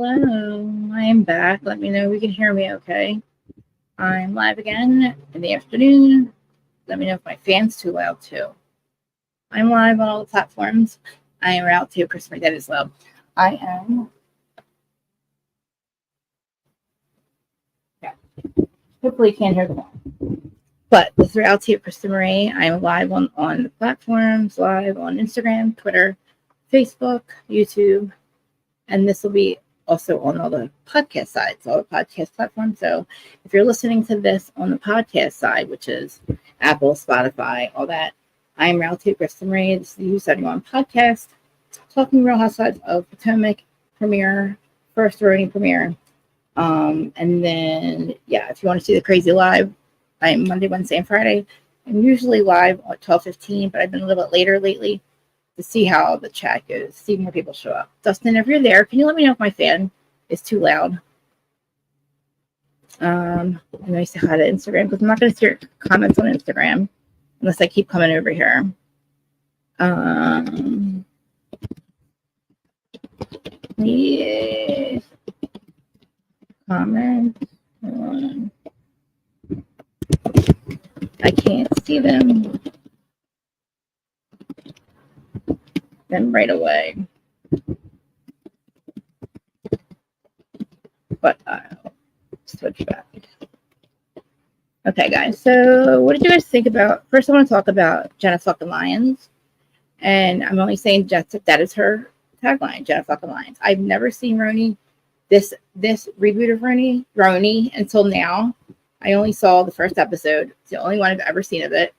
Hello, I am back. Let me know if you can hear me okay. I'm live again in the afternoon. Let me know if my fan's too loud too. I'm live on all the platforms. I am out too. Chris, my dad is loud. I am. Yeah. Hopefully you can't hear the phone. But this is Reality of Krista Marie. I'm live on the platforms, live on Instagram, Twitter, Facebook, YouTube, and this will be also on all the podcast sides, all the podcast platforms. So if you're listening to this on the podcast side, which is Apple, Spotify, all that, I'm Reality Krista Marie. This is the U71 podcast, talking Real Housewives of Potomac premiere, first Ronnie premiere. And then, yeah, if you want to see the crazy live, I'm Monday, Wednesday, and Friday. I'm usually live at 12:15, but I've been a little bit later lately to see how the chat goes, see more people show up. Dustin, if you're there, can you let me know if my fan is too loud? I'm going to say hi to Instagram because I'm not going to see your comments on Instagram unless I keep coming over here. Yeah. Comment. I can't see them right away. But I'll switch back. Okay, guys. So what did you guys think about? First, I want to talk about Jenna fucking Lyons. And I'm only saying just that is her tagline, Jenna fucking Lyons. I've never seen Ronnie, this reboot of Ronnie until now. I only saw the first episode. It's the only one I've ever seen of it.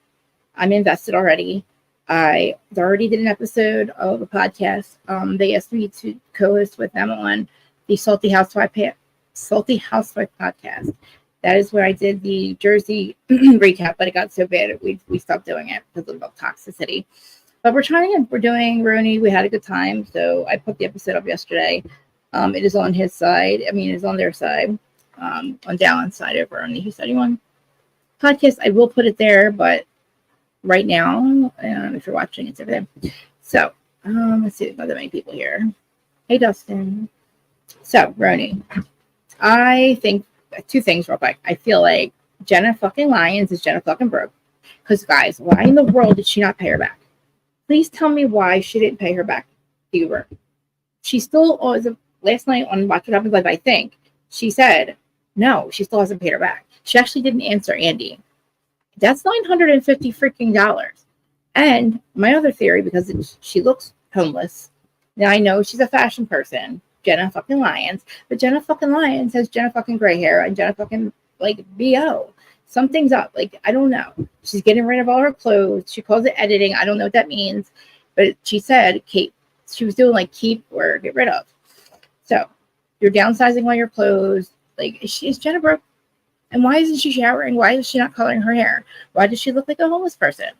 I'm invested already. I already did an episode of a podcast. They asked me to co-host with them on the Salty Housewife podcast. That is where I did the Jersey recap, but it got so bad we stopped doing it because of toxicity. But we're doing Ronnie. We had a good time, so I put the episode up yesterday. It is on his side. I mean, it's on their side, on Dallin's side over on the U71 podcast. I will put it there, but right now, if you're watching, it's over there. So, let's see, there's not that many people here. Hey, Dustin. So, Ronnie, I think two things real quick. I feel like Jenna fucking Lyons is Jenna fucking broke. Because, guys, why in the world did she not pay her back? Please tell me why she didn't pay her back, Uber. She still, last night on Watch What Happens Live, I think, she said, no, she still hasn't paid her back. She actually didn't answer Andy. That's $950 freaking dollars. And my other theory, because she looks homeless. Now I know she's a fashion person, Jenna fucking Lyons, but Jenna fucking Lyons has Jenna fucking gray hair and Jenna fucking BO. Something's up. I don't know. She's getting rid of all her clothes. She calls it editing. I don't know what that means, but she said she was doing keep or get rid of. So you're downsizing all your clothes. Is Jenna broke? And why isn't she showering? Why is she not coloring her hair? Why does she look like a homeless person?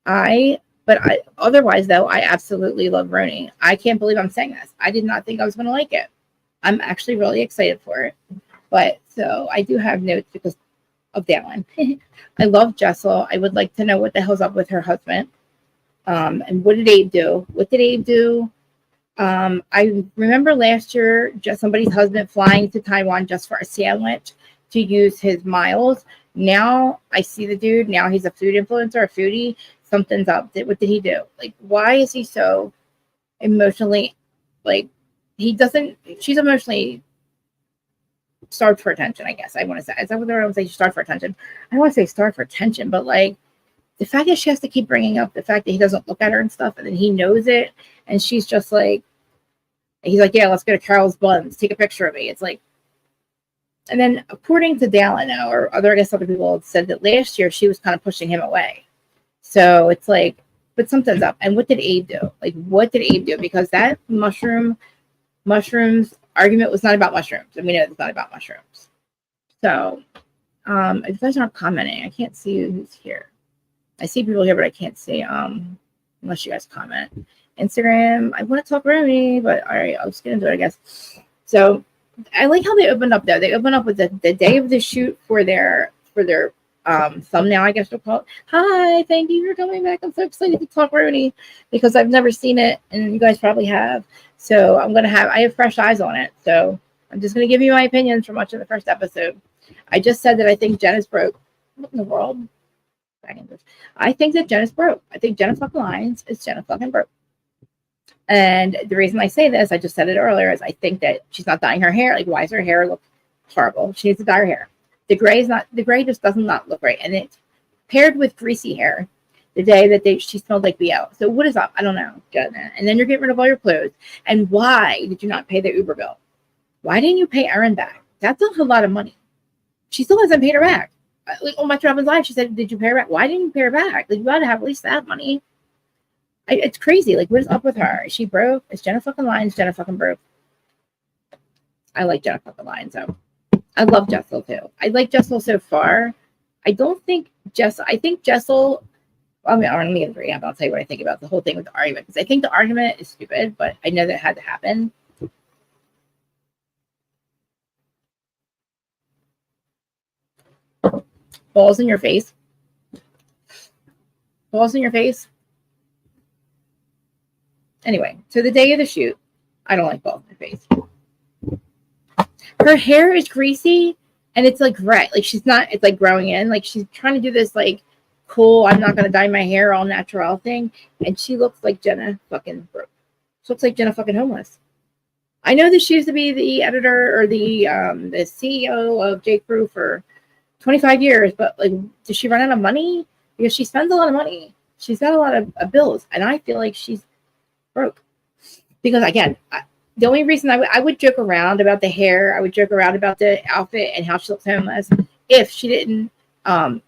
Otherwise, though, I absolutely love Ronnie. I can't believe I'm saying this. I did not think I was going to like it. I'm actually really excited for it. But so I do have notes because of that one. I love Jessel. I would like to know what the hell's up with her husband. And what did Abe do? I remember last year, just somebody's husband flying to Taiwan just for a sandwich to use his miles. Now I see the dude. Now he's a food influencer, a foodie. Something's up. What did he do? Why is he so emotionally, she's emotionally starved for attention, I guess. I want to say, is that what I want to say? She's starved for attention. I don't want to say starved for attention, but the fact that she has to keep bringing up the fact that he doesn't look at her and stuff, and then he knows it, and she's just he's like, yeah, let's go to Carol's Buns, take a picture of me. It's and then according to Dallin, or other people have said that last year she was kind of pushing him away. So it's but something's up. And what did Abe do? Because that mushrooms argument was not about mushrooms. And we know it's not about mushrooms. So if you guys aren't commenting, I can't see who's here. I see people here, but I can't see unless you guys comment. Instagram, I want to talk Ronnie, but all right, I'll just get into it, I guess. So I like how they opened up though. They opened up with the day of the shoot for their thumbnail, I guess we'll call it. Hi, thank you for coming back. I'm so excited to talk Ronnie because I've never seen it and you guys probably have. So I have fresh eyes on it. So I'm just gonna give you my opinions from watching the first episode. I just said that I think Jenna's broke. What in the world? I think that Jenna's broke. I think Jenna fucking Lyons is Jenna fucking broke. And the reason I say this, I just said it earlier, is I think that she's not dyeing her hair. Like, why does her hair look horrible? She needs to dye her hair. The gray just does not look right. And it's paired with greasy hair the day that she smelled like BO. So what is up? I don't know. And then you're getting rid of all your clothes. And why did you not pay the Uber bill? Why didn't you pay Erin back? That's a lot of money. She still hasn't paid her back. Like, on my Robin's live, she said, did you pay her back? Why didn't you pay her back? Like, you got to have at least that money. It's crazy. Like, what is up with her? Is she broke? Is Jenna fucking Lyons? Jenna fucking broke? I like Jenna fucking Lyons, though. I love Jessel, too. I like Jessel so far. I think Jessel, let me agree. I'll tell you what I think about the whole thing with the argument. Because I think the argument is stupid, but I know that it had to happen. Balls in your face. Balls in your face. Anyway, so the day of the shoot, I don't like balls in my face. Her hair is greasy and it's like red. Like it's like growing in. Like she's trying to do this like cool, I'm not going to dye my hair all natural thing. And she looks like Jenna fucking broke. She looks like Jenna fucking homeless. I know that she used to be the editor or the CEO of J. Crew for 25 years, but like, does she run out of money? Because she spends a lot of money. She's got a lot of bills. And I feel like she's broke. Because again, the only reason I would joke around about the hair, I would joke around about the outfit and how she looks homeless if she didn't,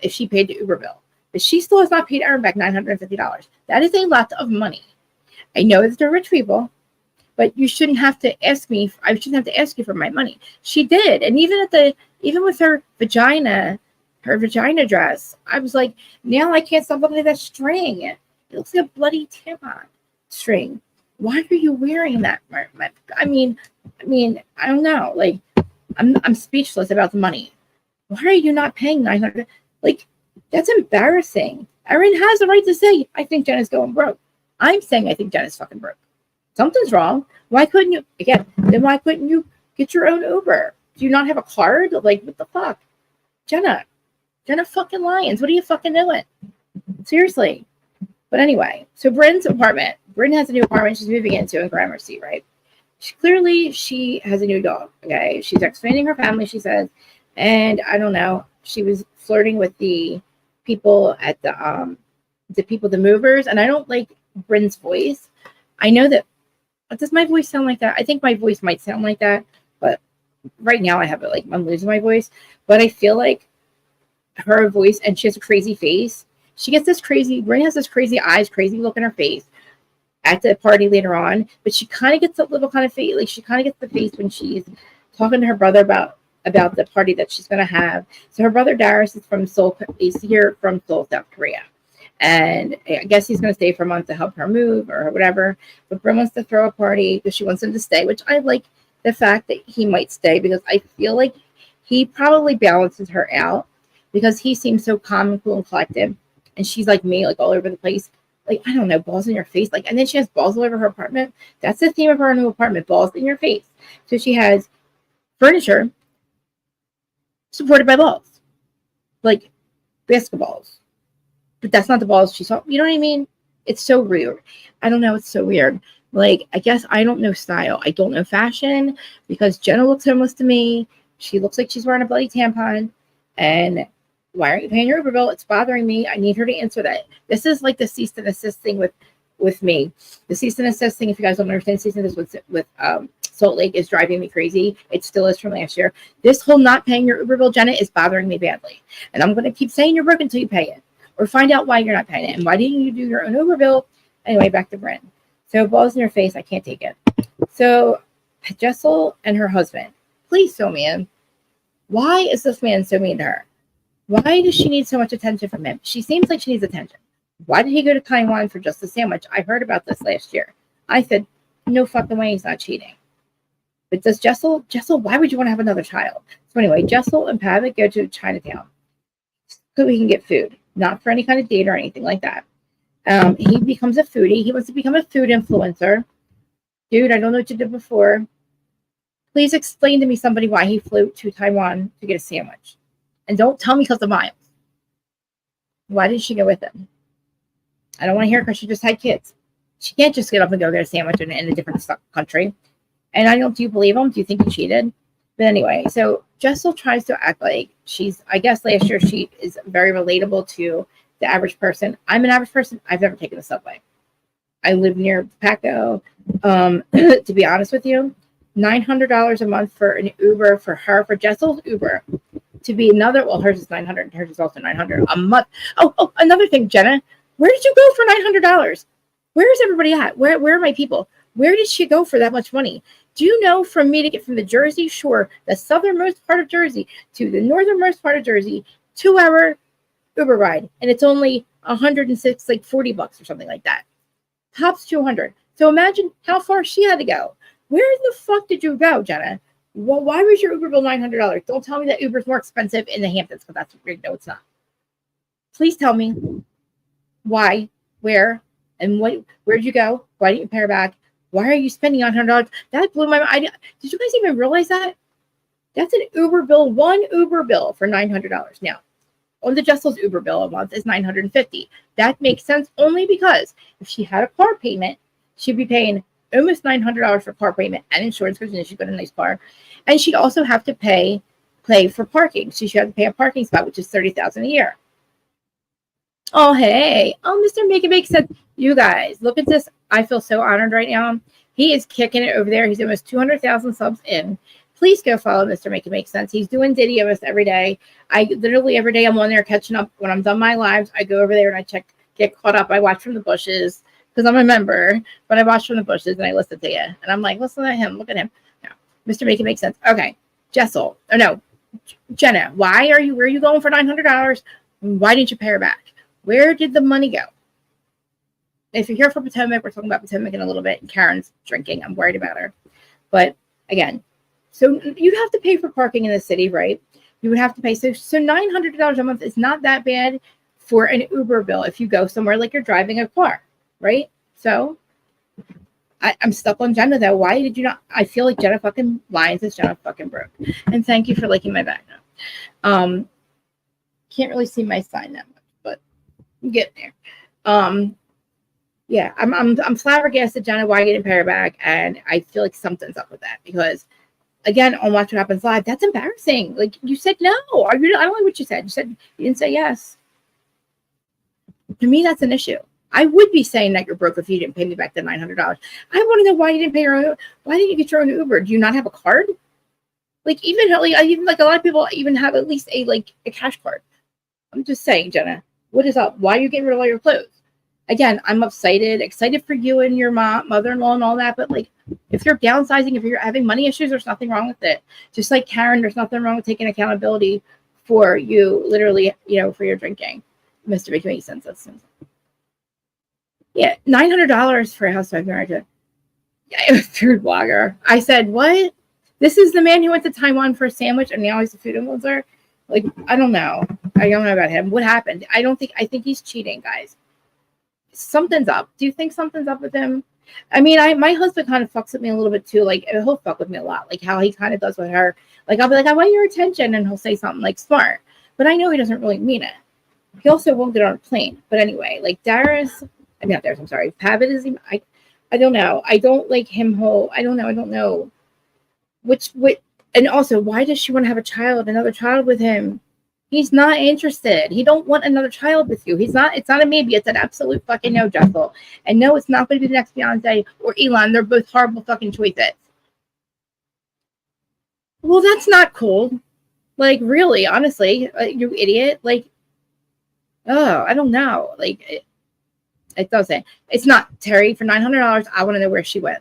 if she paid the Uber bill. But she still has not paid Erin back $950. That is a lot of money. I know that they're rich people, but you shouldn't have to ask me. I shouldn't have to ask you for my money. She did. And even with her vagina dress, I was like, now I can't stop looking at that string. It looks like a bloody tampon string. Why are you wearing that? I mean, I don't know. Like, I'm speechless about the money. Why are you not paying $900? Like, that's embarrassing. Erin has the right to say, I think Jenna's going broke. I'm saying I think Jenna's fucking broke. Something's wrong. Why couldn't you get your own Uber? Do you not have a card? Like, what the fuck? Jenna fucking Lyons. What are you fucking doing? Seriously. But anyway, so Brynn's apartment. Brynn has a new apartment she's moving into in Gramercy, right? She has a new dog, okay? She's expanding her family, she says. And I don't know. She was flirting with the people at the movers. And I don't like Brynn's voice. I know that. Does my voice sound like that? I think my voice might sound like that. But right now I have it like I'm losing my voice. But I feel like her voice, and she has a crazy face. Brynn has this crazy eyes, crazy look in her face at the party later on, but she kind of gets a little kind of face, like she kind of gets the face when she's talking to her brother about the party that she's going to have. So her brother Darius is from Seoul, South Korea. And I guess he's going to stay for a month to help her move or whatever. But Brynn wants to throw a party because she wants him to stay, which I like the fact that he might stay because I feel like he probably balances her out because he seems so calm and cool and collected. And she's like me, like all over the place. Like, I don't know, balls in your face. Like, and then she has balls all over her apartment. That's the theme of her new apartment, balls in your face. So she has furniture supported by balls. Like basketballs. But that's not the balls she saw. You know what I mean? It's so weird. I don't know. It's so weird. Like, I guess I don't know style. I don't know fashion because Jenna looks homeless to me. She looks like she's wearing a bloody tampon. And why aren't you paying your Uber bill? It's bothering me. I need her to answer that. This is like the cease and desist thing with me. The cease and desist thing, if you guys don't understand, cease and desist with Salt Lake is driving me crazy. It still is from last year. This whole not paying your Uber bill, Jenna, is bothering me badly. And I'm going to keep saying you're broke until you pay it. Or find out why you're not paying it. And why didn't you do your own Uber bill? Anyway, back to Brynn. So balls in your face, I can't take it. So Jessel and her husband, please so mean. Why is this man so mean to her? Why does she need so much attention from him? She seems like she needs attention. Why did he go to Taiwan for just a sandwich? I heard about this last year. I said, no fucking way he's not cheating. But does Jessel, why would you want to have another child? So anyway, Jessel and Pavitt go to Chinatown. so we can get food, not for any kind of date or anything like that. He becomes a foodie. He wants to become a food influencer. Dude, I don't know what you did before. Please explain to me somebody why he flew to Taiwan to get a sandwich. And don't tell me because of Miles. Why did she go with him? I don't want to hear because she just had kids. She can't just get up and go get a sandwich in a different country. And I don't, do you believe him? Do you think he cheated? But anyway, so Jessel tries to act like she's, I guess last year she is very relatable to the average person. I'm an average person. I've never taken a subway. I live near Paco. To be honest with you, $900 a month for an Uber for her, for Jessel's Uber, to be another, well, hers is $900 and hers is also $900 a month. Oh, another thing, Jenna, where did you go for $900? Where is everybody at? Where are my people? Where did she go for that much money? Do you know, from me to get from the Jersey Shore, the southernmost part of Jersey, to the northernmost part of Jersey, 2-hour Uber ride, and it's only 106, like $40 or something like that. Tops 200. So imagine how far she had to go. Where the fuck did you go, Jenna? Well, why was your Uber bill $900? Don't tell me that Uber's more expensive in the Hamptons, because that's weird. No, it's not. Please tell me why, where, and what. Where did you go? Why didn't you pay her back? Why are you spending $900? That blew my mind. Did you guys even realize that? That's an Uber bill, one Uber bill for $900. Now, on the Jessel's Uber bill a month is $950. That makes sense only because if she had a car payment, she'd be paying almost $900 for car payment and insurance, because she's got a nice car. And she'd also have to pay for parking. She should have to pay a parking spot, which is $30,000 a year. Oh, hey. Oh, Mr. Make It Make Sense. You guys, look at this. I feel so honored right now. He is kicking it over there. He's almost 200,000 subs in. Please go follow Mr. Make It Make Sense. He's doing Diddy almost every day. I literally every day I'm on there catching up. When I'm done my lives, I go over there and I get caught up. I watch from the bushes because I'm a member, but I watch from the bushes and I listen to you. And I'm like, listen to him. Look at him. No, Mr. Make It Make Sense. Okay. Jessel. Oh, no. Jenna, where are you going for $900? Why didn't you pay her back? Where did the money go? If you're here for Potomac, we're talking about Potomac in a little bit. Karen's drinking. I'm worried about her. But again, so you'd have to pay for parking in the city, right? You would have to pay. So $900 a month is not that bad for an Uber bill if you go somewhere like you're driving a car, right? So I'm stuck on Jenna, though. Why did you not? I feel like Jenna fucking Lyons is Jenna fucking broke. And thank you for liking my background. Can't really see my sign that much, but I'm getting there. Yeah, I'm flabbergasted, Jenna, why you didn't pay her back, and I feel like something's up with that, because again, on Watch What Happens Live, that's embarrassing. Like, you said no. I don't know what you said. You said you didn't say yes. To me, that's an issue. I would be saying that you're broke if you didn't pay me back the $900. I want to know why you didn't pay your own. Why didn't you get your own Uber? Do you not have a card? Like, even a lot of people even have at least a cash card. I'm just saying, Jenna, what is up? Why are you getting rid of all your clothes? Again, I'm excited for you and your mother-in-law and all that. But like, if you're downsizing, if you're having money issues, there's nothing wrong with it. Just like Karen, there's nothing wrong with taking accountability for you, literally, for your drinking. Mr. Make It Make Sense. That's sense. Yeah, $900 for a housewife marriage. Yeah, a food blogger. I said, what? This is the man who went to Taiwan for a sandwich and now he's a food influencer? Like, I don't know. I don't know about him. What happened? I think he's cheating, guys. Something's up. Do you think something's up with him? I mean, my husband kind of fucks with me a little bit too. Like, he'll fuck with me a lot. Like how he kind of does with her. Like, I'll be like, I want your attention. And he'll say something like smart. But I know he doesn't really mean it. He also won't get on a plane. But anyway, like not Darius, I'm sorry. Pavitt is, I don't know. I don't like him I don't know. And also, why does she want to have another child with him? He's not interested. He don't want another child with you. It's not a maybe. It's an absolute fucking no, Jessel. And no, it's not going to be the next Beyonce or Elon. They're both horrible fucking choices. Well, that's not cool. Like, really, honestly, you idiot. Like, oh, I don't know. Like, it doesn't. It's not Terry for $900. I want to know where she went.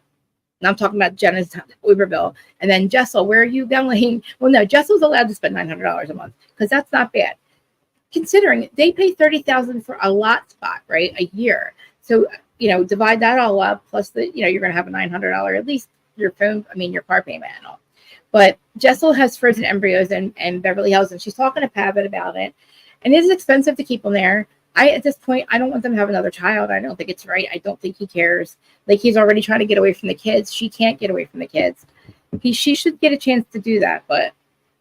And I'm talking about Jenna's Uber bill. And then Jessel, where are you going? Well, no, Jessel's allowed to spend $900 a month because that's not bad. Considering they pay $30,000 for a lot spot, right? A year. So, divide that all up. Plus you're going to have a $900 at least your car payment and all. But Jessel has frozen embryos in Beverly Hills, and she's talking to Pavitt about it. And it is expensive to keep them there. At this point, I don't want them to have another child. I don't think it's right. I don't think he cares. Like, he's already trying to get away from the kids. She can't get away from the kids. She should get a chance to do that. But,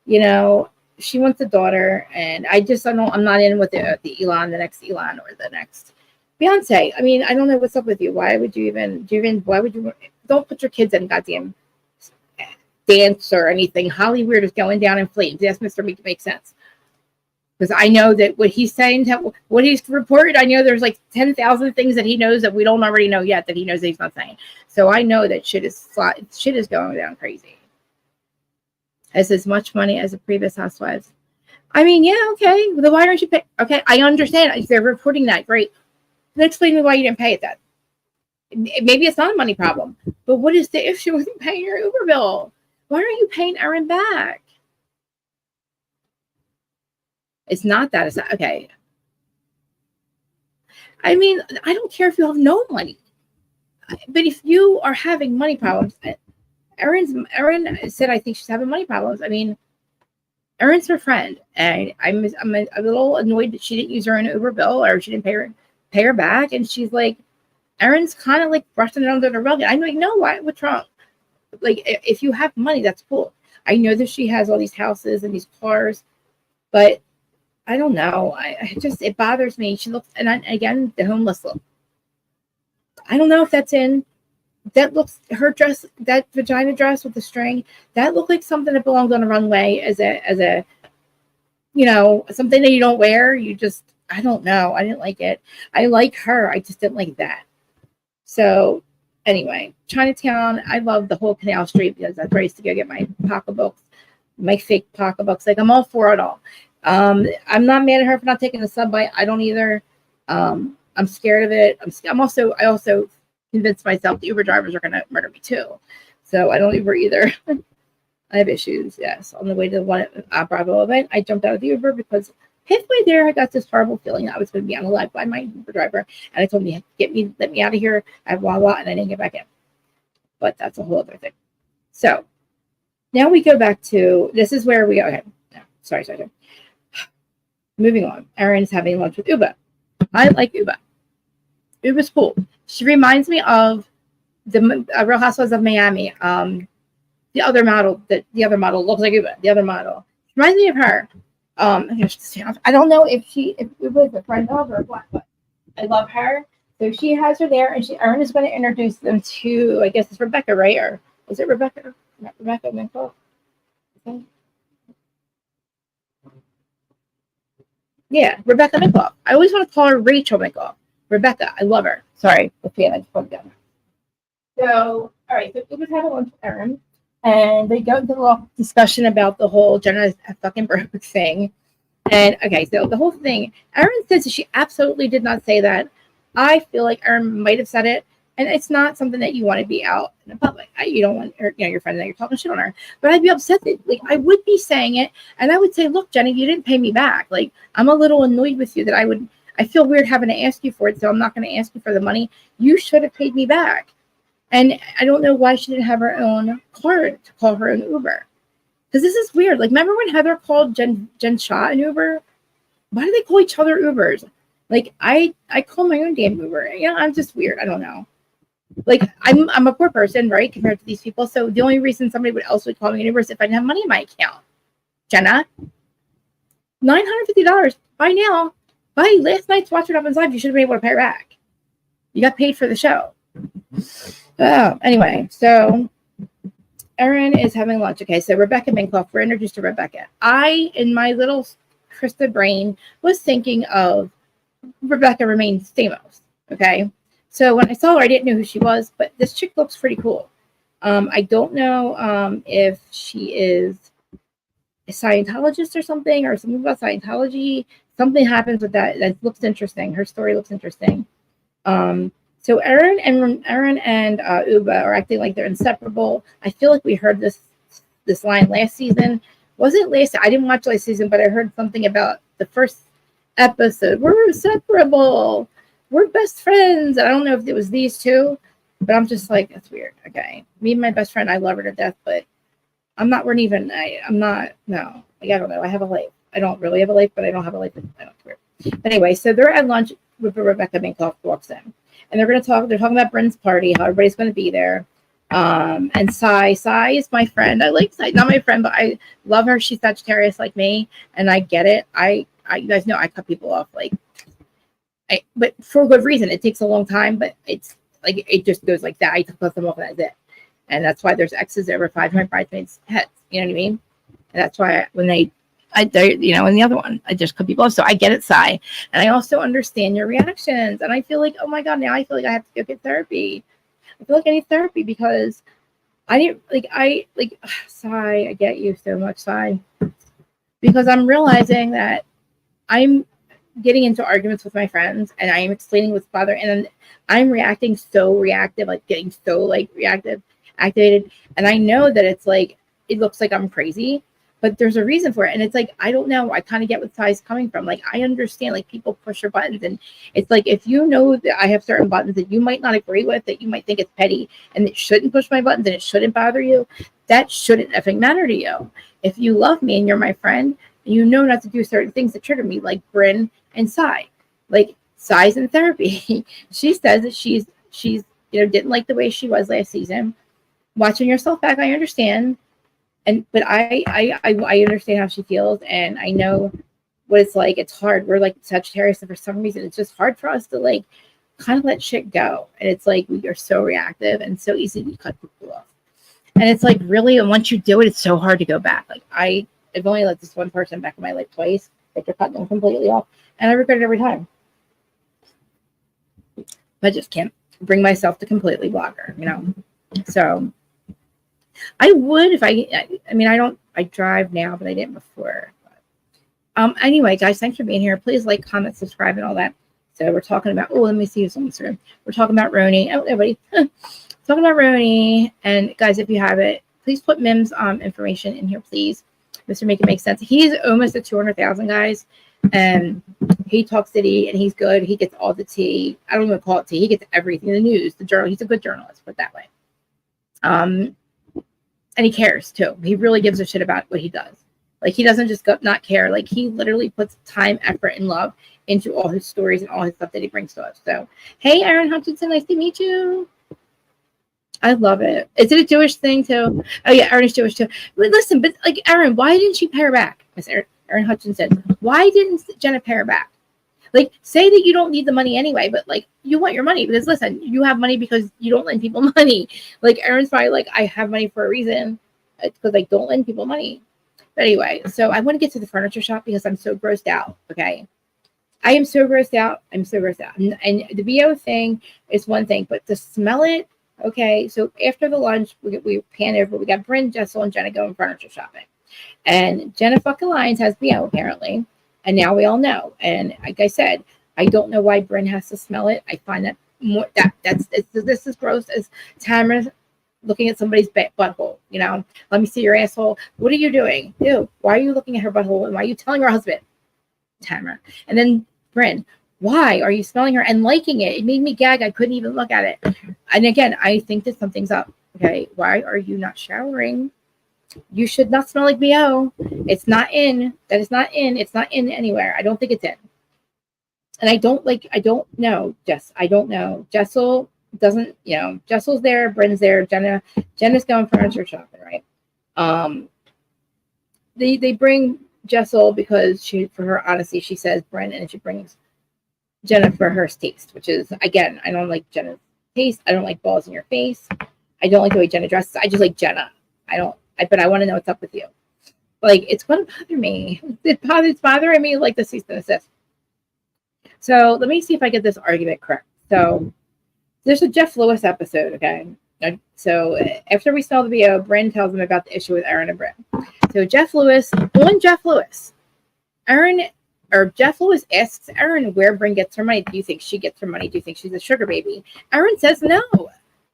you know, she wants a daughter. And I'm not in with the Elon, the next Elon or the next Beyonce. I mean, I don't know what's up with you. Why would you don't put your kids in goddamn dance or anything. Hollywood is going down in flames. Yes, Mr. Make makes sense. Because I know that what he's saying, what he's reported, I know there's like 10,000 things that he knows that we don't already know yet that he knows that he's not saying. So I know that shit is going down crazy. As much money as the previous housewives. I mean, yeah, okay. Well, why aren't you pay? Okay, I understand. If they're reporting that, great. Then explain to me why you didn't pay it then. Maybe it's not a money problem. But what is the issue with paying your Uber bill? Why aren't you paying Erin back? It's not that. It's not, okay. I mean, I don't care if you have no money. But if you are having money problems, Erin said, I think she's having money problems. I mean, Erin's her friend. And I'm a little annoyed that she didn't use her own Uber bill or she didn't pay her back. And she's like, Erin's kind of like brushing it under the rug. I'm like, no, what's wrong? Like, if you have money, that's cool. I know that she has all these houses and these cars, but I don't know. It bothers me. She looks, and again, the homeless look. I don't know if that's in. That looks, her dress, that vagina dress with the string, that looked like something that belonged on a runway as a, you know, something that you don't wear. I don't know. I didn't like it. I like her. I just didn't like that. So anyway, Chinatown, I love the whole Canal Street because that's where I used to go get my pocketbooks, my fake pocketbooks. Like, I'm all for it all. I'm not mad at her for not taking the subway. I don't either. I'm scared of it. I also convinced myself the Uber drivers are going to murder me too. So I don't Uber either. I have issues. Yes. On the way to the one Bravo event, I jumped out of the Uber because halfway there, I got this horrible feeling that I was going to be unalived by my Uber driver. And I told him, let me out of here. I have blah, and I didn't get back in. But that's a whole other thing. So now we go back to, this is where we go. Okay. No, sorry. Moving on. Erin's having lunch with Uba. I like Uba. Uba's cool. She reminds me of the Real Housewives of Miami. The other model looks like Uba. The other model reminds me of her. I don't know if Uba is a friend of her or what, but I love her. So she has her there, and Erin is going to introduce them to, I guess it's Rebecca, right? Or is it Rebecca? Not Rebecca Minkoff? Okay. Yeah, Rebecca Minkoff. I always want to call her Rachel Minkoff. Rebecca, I love her. Sorry, the fan, I just put it down. So, all right, so Uba's having lunch with Erin, and they go into a little discussion about the whole Jenna fucking broke thing. And okay, so the whole thing, Erin says that she absolutely did not say that. I feel like Erin might have said it, and it's not something that you want to be out in the public. You don't want her, your friend that you're talking shit on her. But I'd be upset that, like, I would be saying it, and I would say, look, Jenny, you didn't pay me back. Like, I'm a little annoyed with you that I feel weird having to ask you for it, so I'm not going to ask you for the money. You should have paid me back. And I don't know why she didn't have her own card to call her own Uber. Because this is weird. Like, remember when Heather called Jen Shah an Uber? Why do they call each other Ubers? Like, I call my own damn Uber. Yeah, I'm just weird. I don't know. Like, I'm a poor person, right, compared to these people. So the only reason somebody else would call me an Uber is if I didn't have money in my account. Jenna, $950 by now. By last night's Watch What Happens Live, you should have been able to pay her back. You got paid for the show. Oh, anyway, so Erin is having lunch. Okay, so Rebecca Minkoff, we're introduced to Rebecca. I, in my little Krista brain, was thinking of Rebecca Remains Stamos. Okay, so when I saw her, I didn't know who she was, but this chick looks pretty cool. I don't know if she is a Scientologist or something about Scientology. Something happens with that looks interesting. Her story looks interesting. So Erin and Uba are acting like they're inseparable. I feel like we heard this line last season. Wasn't last? I didn't watch last season, but I heard something about the first episode. We're inseparable. We're best friends. I don't know if it was these two, but I'm just like, that's weird. Okay, me and my best friend, I love her to death, but I'm not. No, like, I don't know. I have a life. I don't really have a life, but I don't have a life. I don't care. But anyway, so they're at lunch with Rebecca Minkoff walks in, and they're talking about Brynn's party, how everybody's going to be there. And Sai is my friend. I like Sai, not my friend, but I love her. She's Sagittarius like me, and I get it. You guys know I cut people off but for a good reason. It takes a long time, but it's like it just goes like that. I cut them off and that's it. And that's why there's exes over 500 bridesmaids heads. You know what I mean? And that's why in the other one, I just cut people off. So I get it, Sai. And I also understand your reactions. And I feel like, oh my God, now I feel like I have to go get therapy. I feel like I need therapy because Sai, I get you so much, Sai. Because I'm realizing that I'm getting into arguments with my friends and I am explaining what's bothering, and I'm reacting so reactive, like getting so reactive, activated. And I know that it's like, it looks like I'm crazy, but there's a reason for it. And it's like, I don't know. I kind of get what Sai's coming from. Like, I understand, like, people push your buttons. And it's like, if you know that I have certain buttons that you might not agree with, that you might think it's petty and it shouldn't push my buttons and it shouldn't bother you, that shouldn't effing matter to you. If you love me and you're my friend, you know not to do certain things that trigger me, like Brynn and Sai. Like, Sai's in therapy. She says that she's didn't like the way she was last season. Watching yourself back, I understand. But I understand how she feels, and I know what it's like. It's hard. We're like Sagittarius, and for some reason, it's just hard for us to kind of let shit go. And it's like we are so reactive and so easy to cut people off. And it's like, really, and once you do it, it's so hard to go back. Like, I've only let this one person back in my life twice. Like, they're cutting them completely off, and I regret it every time. I just can't bring myself to completely block her, So I would if I drive now, but I didn't before. Anyway, guys, thanks for being here. Please like, comment, subscribe, and all that. So we're talking about, let me see who's on this room. We're talking about Ronnie. Oh, everybody. Talking about Ronnie. And guys, if you have it, please put Mim's information in here, please. Mr. Make It Make Sense. He's almost at 200,000, guys. And he talks city, and he's good. He gets all the tea. I don't even call it tea. He gets everything, the news, the journal. He's a good journalist, put it that way. And he cares too. He really gives a shit about what he does. Like, he doesn't just not care. Like, he literally puts time, effort, and love into all his stories and all his stuff that he brings to us. So, hey, Erin Hutchinson, nice to meet you. I love it. Is it a Jewish thing too? Oh yeah, Erin is Jewish too. But listen, Erin, why didn't she pay her back? Miss Erin Hutchinson, why didn't Jenna pay her back? Like, say that you don't need the money anyway, but you want your money because, listen, you have money because you don't lend people money. Like, Erin's probably like, I have money for a reason, because I don't lend people money. But anyway, so I want to get to the furniture shop because I'm so grossed out. Okay, I am so grossed out. I'm so grossed out. And the BO thing is one thing, but to smell it. Okay, so after the lunch, we pan over. We got Brynn, Jessel, and Jenna going furniture shopping, and Jenna fucking Lyons has BO apparently. And now we all know. And like I said, I don't know why Brynn has to smell it. I find that this is gross as Tamara looking at somebody's butthole. Let me see your asshole. What are you doing? Ew, why are you looking at her butthole? And why are you telling her husband? Tamara. And then Brynn, why are you smelling her and liking it? It made me gag. I couldn't even look at it. And again, I think that something's up. Okay, why are you not showering? You should not smell like BO. It's not in. That is not in. It's not in anywhere. I don't think it's in. And I don't know, Jess. I don't know. Jessel doesn't, Jessel's there, Brynn's there, Jenna's going furniture shopping, right? They bring Jessel because for her honesty, she says Brynn, and she brings Jenna for her taste, which is, again, I don't like Jenna's taste. I don't like balls in your face. I don't like the way Jenna dresses. I just like Jenna. But I want to know what's up with you. Like, it's going to bother me. It's bothering me like the cease and desist. So let me see if I get this argument correct. So there's a Jeff Lewis episode, okay? So after we saw the video, Brynn tells them about the issue with Erin and Brynn. So Jeff Lewis, Jeff Lewis asks Erin where Brynn gets her money. Do you think she gets her money? Do you think she's a sugar baby? Erin says no.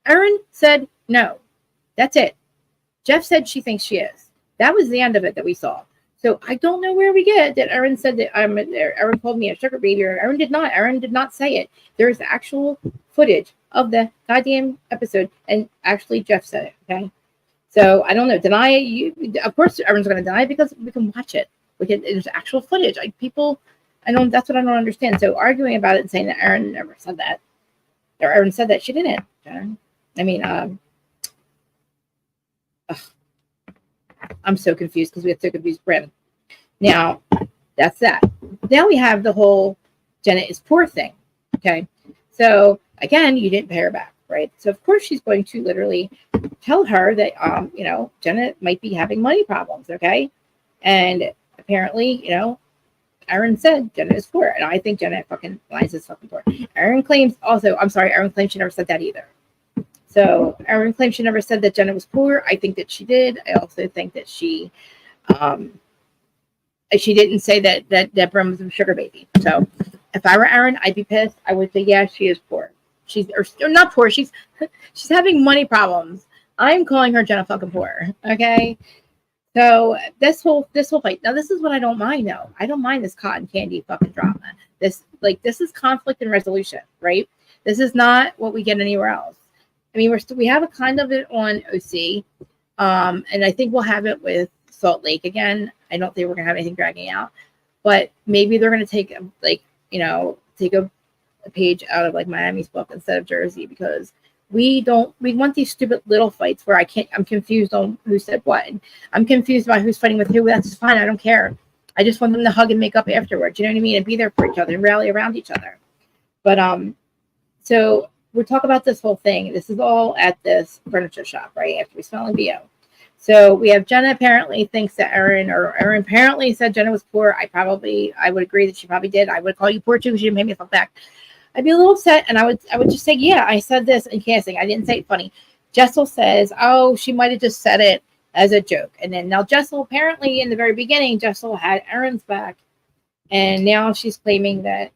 Erin said no. That's it. Jeff said she thinks she is. That was the end of it that we saw. So I don't know where we get that Erin said that Erin called me a sugar baby, or Erin did not. Erin did not say it. There's actual footage of the goddamn episode, and actually Jeff said it. Okay, so I don't know. Deny it? Of course, Erin's going to deny it because we can watch it. There's actual footage. Like people, that's what I don't understand. So arguing about it and saying that Erin never said that, or Erin said that she didn't. I mean, I'm so confused because we had so confused Brynn. Now, that's that. Now we have the whole Jenna is poor thing. Okay. So again, you didn't pay her back, right? So of course she's going to literally tell her that Jenna might be having money problems, okay? And apparently, Erin said Jenna is poor, and I think Jenna fucking lies is fucking poor. Erin claims she never said that either. So Erin claims she never said that Jenna was poor. I think that she did. I also think that she didn't say that Brynn was a sugar baby. So if I were Erin, I'd be pissed. I would say, yeah, she is poor. She's or not poor. She's having money problems. I'm calling her Jenna fucking poor. Okay. So this whole fight. Now this is what I don't mind though. I don't mind this cotton candy fucking drama. This is conflict and resolution, right? This is not what we get anywhere else. I mean, we have a kind of it on OC, and I think we'll have it with Salt Lake again. I don't think we're gonna have anything dragging out, but maybe they're gonna take a page out of like Miami's book instead of Jersey, because we want these stupid little fights where I'm confused on who said what. And I'm confused about who's fighting with who. That's fine. I don't care. I just want them to hug and make up afterwards. You know what I mean? And be there for each other and rally around each other. But so we'll talk about this whole thing. This is all at this furniture shop, right? After we smell and BO. So we have Jenna apparently thinks that Erin apparently said Jenna was poor. I would agree that she probably did. I would call you poor too because you didn't pay me the fuck back. I'd be a little upset, and I would just say, yeah, I said this in casting. I didn't say it funny. Jessel says, oh, she might have just said it as a joke. And then now Jessel, apparently in the very beginning, Jessel had Erin's back, and now she's claiming that,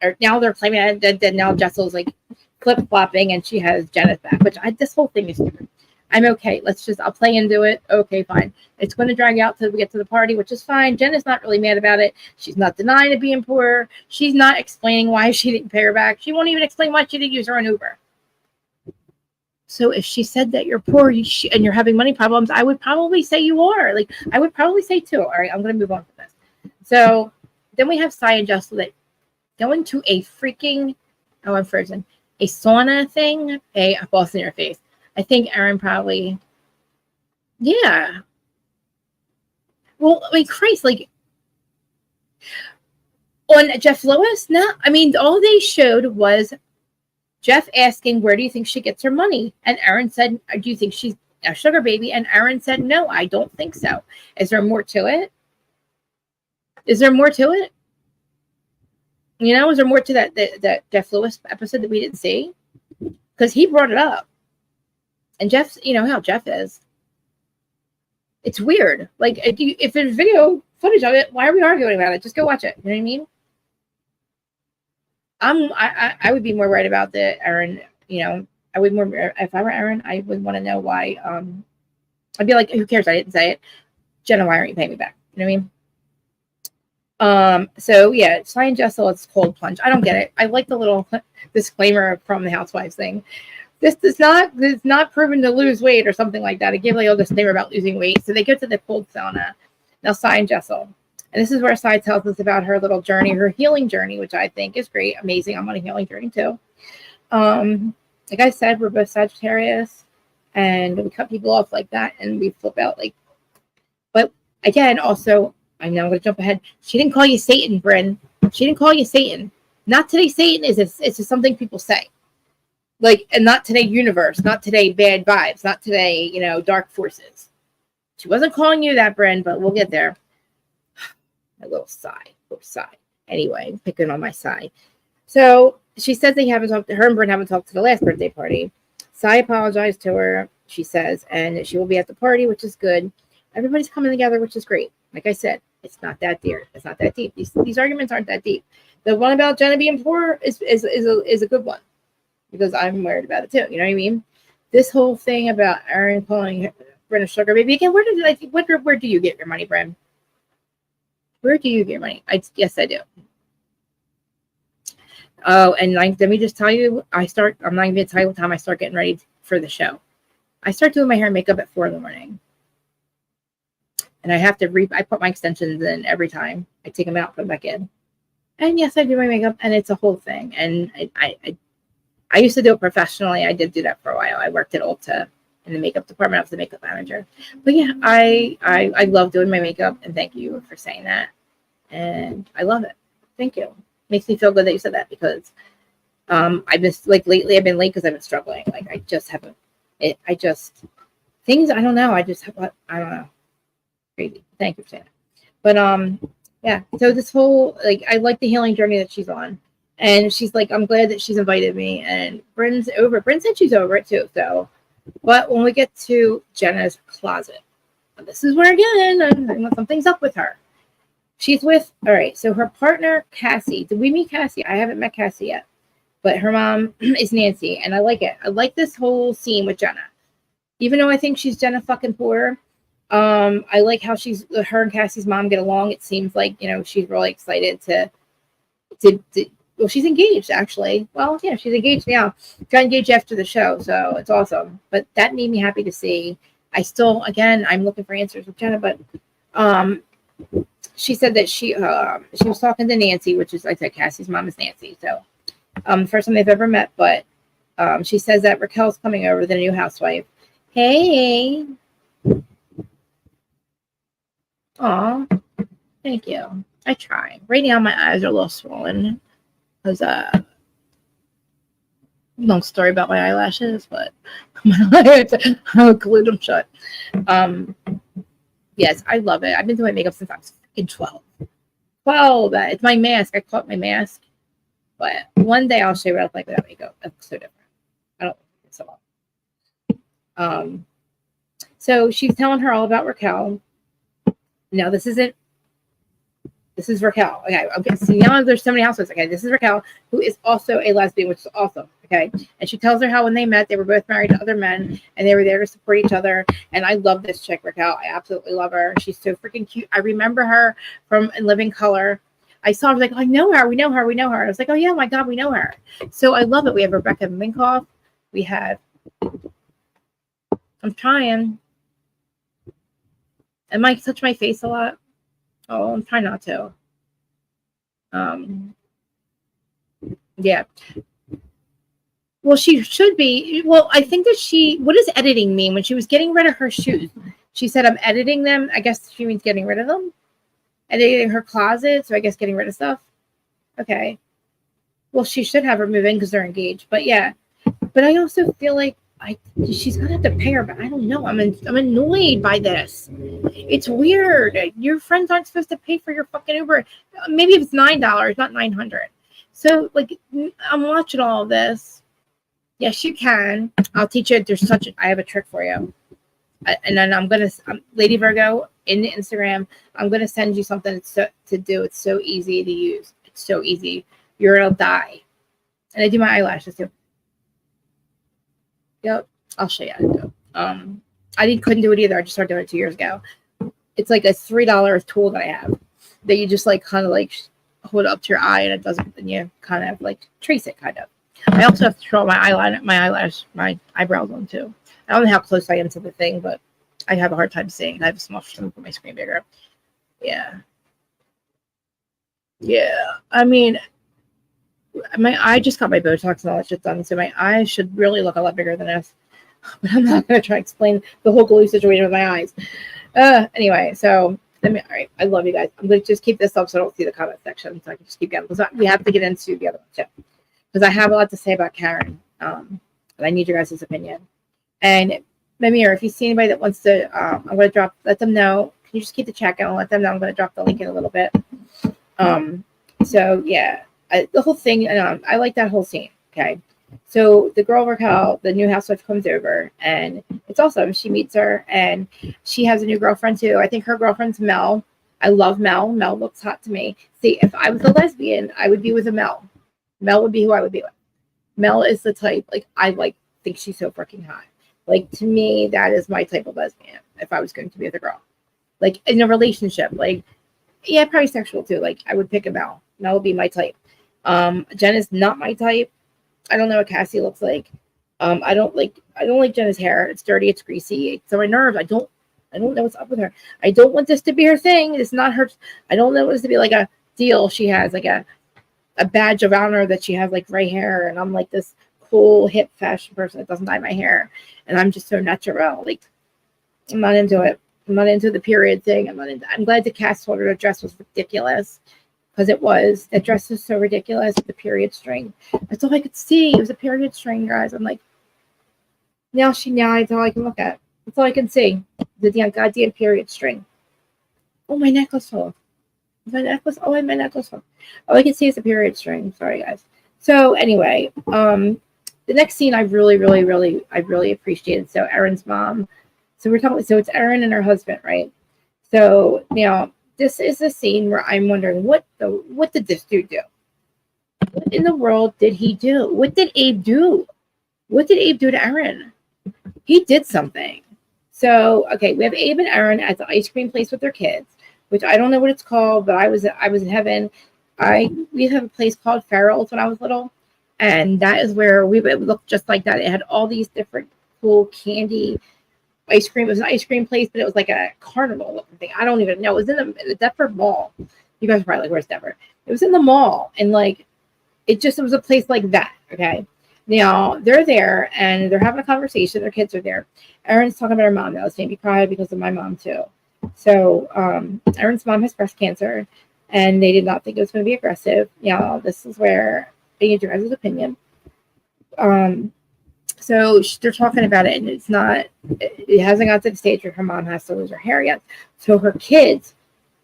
or now they're claiming that now Jessel's like flip-flopping and she has Jenna's back, this whole thing is stupid. I'm okay. I'll play into it. Okay, fine. It's going to drag out till we get to the party, which is fine. Jenna's not really mad about it. She's not denying it being poor. She's not explaining why she didn't pay her back. She won't even explain why she didn't use her own Uber. So if she said that you're poor and you're having money problems, I would probably say you are. Like, I would probably say too. All right, I'm going to move on from this. So then we have Sai and Jessel that going to a freaking, I'm frozen, a sauna thing, a balls in your face. I think Erin probably, yeah. Well, I mean, Christ, like, on Jeff Lewis, no. I mean, all they showed was Jeff asking, where do you think she gets her money? And Erin said, do you think she's a sugar baby? And Erin said, no, I don't think so. Is there more to it? Is there more to it? Is there more to that Jeff Lewis episode that we didn't see? Because he brought it up. And Jeff, how Jeff is. It's weird. Like, if there's video footage of it, why are we arguing about it? Just go watch it. You know what I mean? I would be more worried about the Erin. I would more. If I were Erin, I would want to know why. I'd be like, who cares? I didn't say it. Jenna, why aren't you paying me back? You know what I mean? So yeah, Sai and Jessel, it's cold plunge. I don't get it. I like the little disclaimer from the Housewives thing. This is not proven to lose weight or something like that. It gave like a disclaimer about losing weight. So they go to the cold sauna. Now Sai and Jessel. And this is where Sai tells us about her little journey, her healing journey, which I think is great. Amazing. I'm on a healing journey too. Like I said, we're both Sagittarius and we cut people off like that and we flip out like, but again, also, I know I'm going to jump ahead. She didn't call you Satan, Brynn. She didn't call you Satan. Not today Satan is, it's just something people say. Like, and not today universe, not today bad vibes, not today, dark forces. She wasn't calling you that, Brynn, but we'll get there. A little sigh. Anyway, picking on my sigh. So she says they haven't talked to her and Brynn haven't talked to the last birthday party. Sai apologized to her, she says, and she will be at the party, which is good. Everybody's coming together, which is great. Like I said, it's not that deep. It's not that deep. These arguments aren't that deep. The one about Jenna being poor is a good one because I'm worried about it too. You know what I mean? This whole thing about Erin calling Brynn a sugar baby again. Where do you get your money, Brynn? Where do you get your money? Yes, I do. Oh, and let me just tell you, I'm not even going to tell you what time I start getting ready for the show. I start doing my hair and makeup at 4 a.m. and I have to I put my extensions in every time. I take them out, put them back in. And yes, I do my makeup, and it's a whole thing. And I used to do it professionally. I did do that for a while. I worked at Ulta in the makeup department. I was the makeup manager. But yeah, I love doing my makeup, and thank you for saying that. And I love it. Thank you. Makes me feel good that you said that, because I've been like lately. I've been late because I've been struggling. Like I just haven't. Things. I don't know. I don't know. Crazy. Thank you for saying that. But yeah. So this whole I like the healing journey that she's on, and she's like, I'm glad that she's invited me. And Bryn's over. Brynn said she's over it too. So, but when we get to Jenna's closet, this is where again something's up with her. She's with, all right, so her partner, Cassie. Did we meet Cassie? I haven't met Cassie yet. But her mom is Nancy, and I like it. I like this whole scene with Jenna. Even though I think she's Jenna fucking Porter, I like how her and Cassie's mom get along. It seems like, she's really excited to well, she's engaged, actually. Well, yeah, she's engaged now. Got engaged after the show, so it's awesome. But that made me happy to see. I'm looking for answers with Jenna, but she said that she was talking to Nancy, which is, like I said, Cassie's mom is Nancy. So first time they've ever met, but she says that Raquel's coming over, the new housewife. Hey. Aw, thank you. I try. Right now my eyes are a little swollen. Because long story about my eyelashes, but I'll glue them shut. Yes, I love it. I've been doing makeup since I was fucking 12. 12. It's my mask. I caught my mask. But one day I'll show you what I look like without makeup. That's so different. I don't think it's so well. So she's telling her all about Raquel. No, this is Raquel. Okay. So now there's so many housewives. Okay, this is Raquel, who is also a lesbian, which is awesome. Okay. And she tells her how when they met, they were both married to other men and they were there to support each other. And I love this chick, Raquel. I absolutely love her. She's so freaking cute. I remember her from In Living Color. I saw her, I was like, I know her. We know her. We know her. I was like, oh, yeah, my God, we know her. So I love it. We have Rebecca Minkoff. We have, I'm trying. Am I touch my face a lot? Oh, I'm trying not to. Yeah. Well, she should be. Well, I think that what does editing mean? When she was getting rid of her shoes, she said, I'm editing them. I guess she means getting rid of them. Editing her closet. So I guess getting rid of stuff. Okay. Well, she should have her move in because they're engaged. But yeah. But I also feel like she's gonna have to pay her back. I don't know. I'm annoyed by this. It's weird. Your friends aren't supposed to pay for your fucking Uber. Maybe if it's $9, not $900. So I'm watching all of this. Yes, you can. I'll teach you. I have a trick for you. And then Lady Virgo in the Instagram. I'm gonna send you something to do. It's so easy to use. It's so easy. You're gonna die. And I do my eyelashes too. Yep, I'll show you how to do it. I couldn't do it either. I just started doing it 2 years ago. It's like a $3 tool that I have that you just kind of hold it up to your eye and it doesn't, and you kind of trace it kind of. I also have to throw my eyebrows on too. I don't know how close I am to the thing, but I have a hard time seeing. I have a small screen, put my screen bigger. Yeah. Yeah. I mean, I just got my Botox and all that shit done, so my eyes should really look a lot bigger than this. But I'm not going to try to explain the whole glue situation with my eyes. Anyway, so all right, I love you guys. I'm going to just keep this up so I don't see the comment section, so I can just keep going. Because we have to get into the other one too. Because I have a lot to say about Karen. And I need your guys' opinion. And Mimir, if you see anybody that wants to, I'm going to let them know. Can you just keep the chat going and let them know? I'm going to drop the link in a little bit. So yeah. The whole thing, I like that whole scene. Okay, so the girl Raquel, the new housewife, comes over, and it's awesome. She meets her, and she has a new girlfriend too. I think her girlfriend's Mel. I love Mel. Mel looks hot to me. See, if I was a lesbian, I would be with a Mel. Mel would be who I would be with. Mel is the type I think she's so freaking hot. To me, that is my type of lesbian. If I was going to be with a girl, in a relationship, yeah, probably sexual too. I would pick a Mel. Mel would be my type. Jen is not my type. I don't know what Cassie looks like. I don't like Jenna's hair. It's dirty. It's greasy. It's on my nerves. I don't I don't know what's up with her. I don't want this to be her thing. It's not her. I don't want this to be like a deal. She has like a badge of honor that she has like gray hair, and I'm like this cool hip fashion person that doesn't dye my hair, and I'm just so natural. Like, I'm not into it. I'm not into the period thing. I'm glad the cast told her the dress was ridiculous, because it was. That dress was so ridiculous. The period string. That's all I could see. It was a period string, guys. I'm like, now that's all I can look at. That's all I can see. The damn goddamn period string. Oh, my necklace fell off. My necklace. Oh, my necklace fell off. All I can see is the period string. Sorry, guys. So anyway, the next scene I really appreciated. So Erin's mom. So we're talking. So it's Erin and her husband, right? So now this is a scene where I'm wondering what did this dude do? What in the world did he do? What did Abe do? What did Abe do to Erin? He did something. So okay, we have Abe and Erin at the ice cream place with their kids, which I don't know what it's called, but I was in heaven. We have a place called Farrell's when I was little, and that is where it looked just like that. It had all these different cool candy ice cream. It was an ice cream place, but it was like a carnival looking thing. I don't even know. It was in the Deptford Mall. You guys are probably like, where's Deptford? It was in the mall, and like it was a place like that. Okay. Now they're there and they're having a conversation. Their kids are there. Erin's talking about her mom. That was made me cry because of my mom too. So Erin's mom has breast cancer, and they did not think it was going to be aggressive. This is where I need your guys' opinion. So they're talking about it, and it hasn't got to the stage where her mom has to lose her hair yet. So her kids,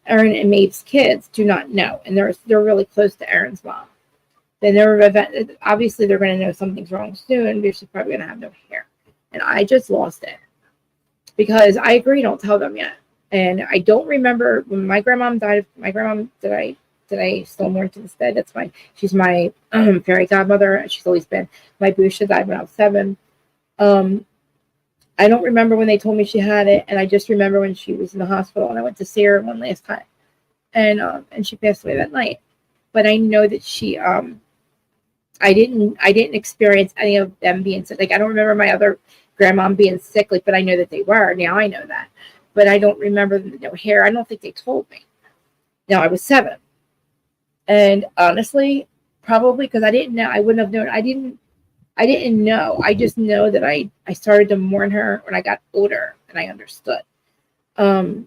Erin and Maeve's kids, do not know, and they're really close to Erin's mom. Then obviously they're going to know something's wrong soon, because she's probably going to have no hair. And I just lost it, because I agree, don't tell them yet. And I don't remember when my grandmom died. My grandmom that I still mourn to this day. She's my fairy godmother. She's always been my boo. She died when I was 7. I don't remember when they told me she had it, and I just remember when she was in the hospital, and I went to see her one last time, and she passed away that night. But I know that she I didn't experience any of them being sick. Like, I don't remember my other grandmom being sick, but I know that they were. Now I know that. But I don't remember no hair. I don't think they told me. Now I was 7. And honestly, probably because I didn't know, I wouldn't have known. I didn't know. I just know that I started to mourn her when I got older, and I understood. And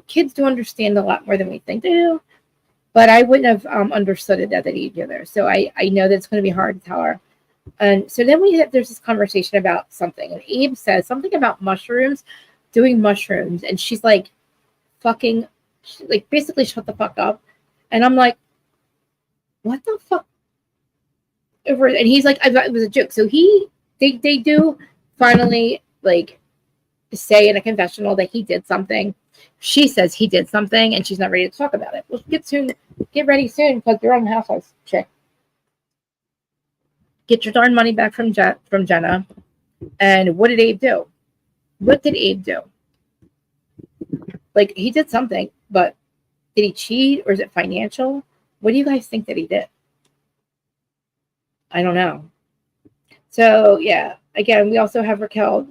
kids do understand a lot more than we think they do. But I wouldn't have understood it at that age either. So I know that it's going to be hard to tell her. And so then there's this conversation about something. And Abe says something about doing mushrooms. And she's like, basically shut the fuck up. And I'm like, what the fuck? And he's like, I thought it was a joke. So they do finally like say in a confessional that he did something. She says he did something, and she's not ready to talk about it. Well, get ready soon, because you're on the housewives chick. Get your darn money back from Jenna. And what did Abe do? What did Abe do? Like, he did something, but did he cheat, or is it financial? What do you guys think that he did? I don't know. So yeah, again, we also have Raquel,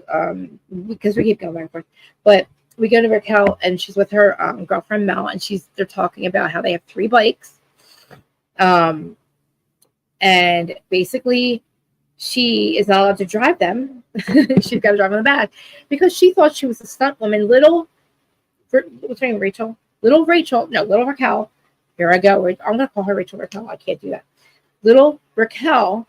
because we keep going back and forth, but we go to Raquel, and she's with her girlfriend Mel, and they're talking about how they have 3 bikes, and basically she is not allowed to drive them. She's got to drive on the back, because she thought she was a stunt woman. Little Raquel. Here I go. I'm going to call her Rachel Raquel. I can't do that. Little Raquel,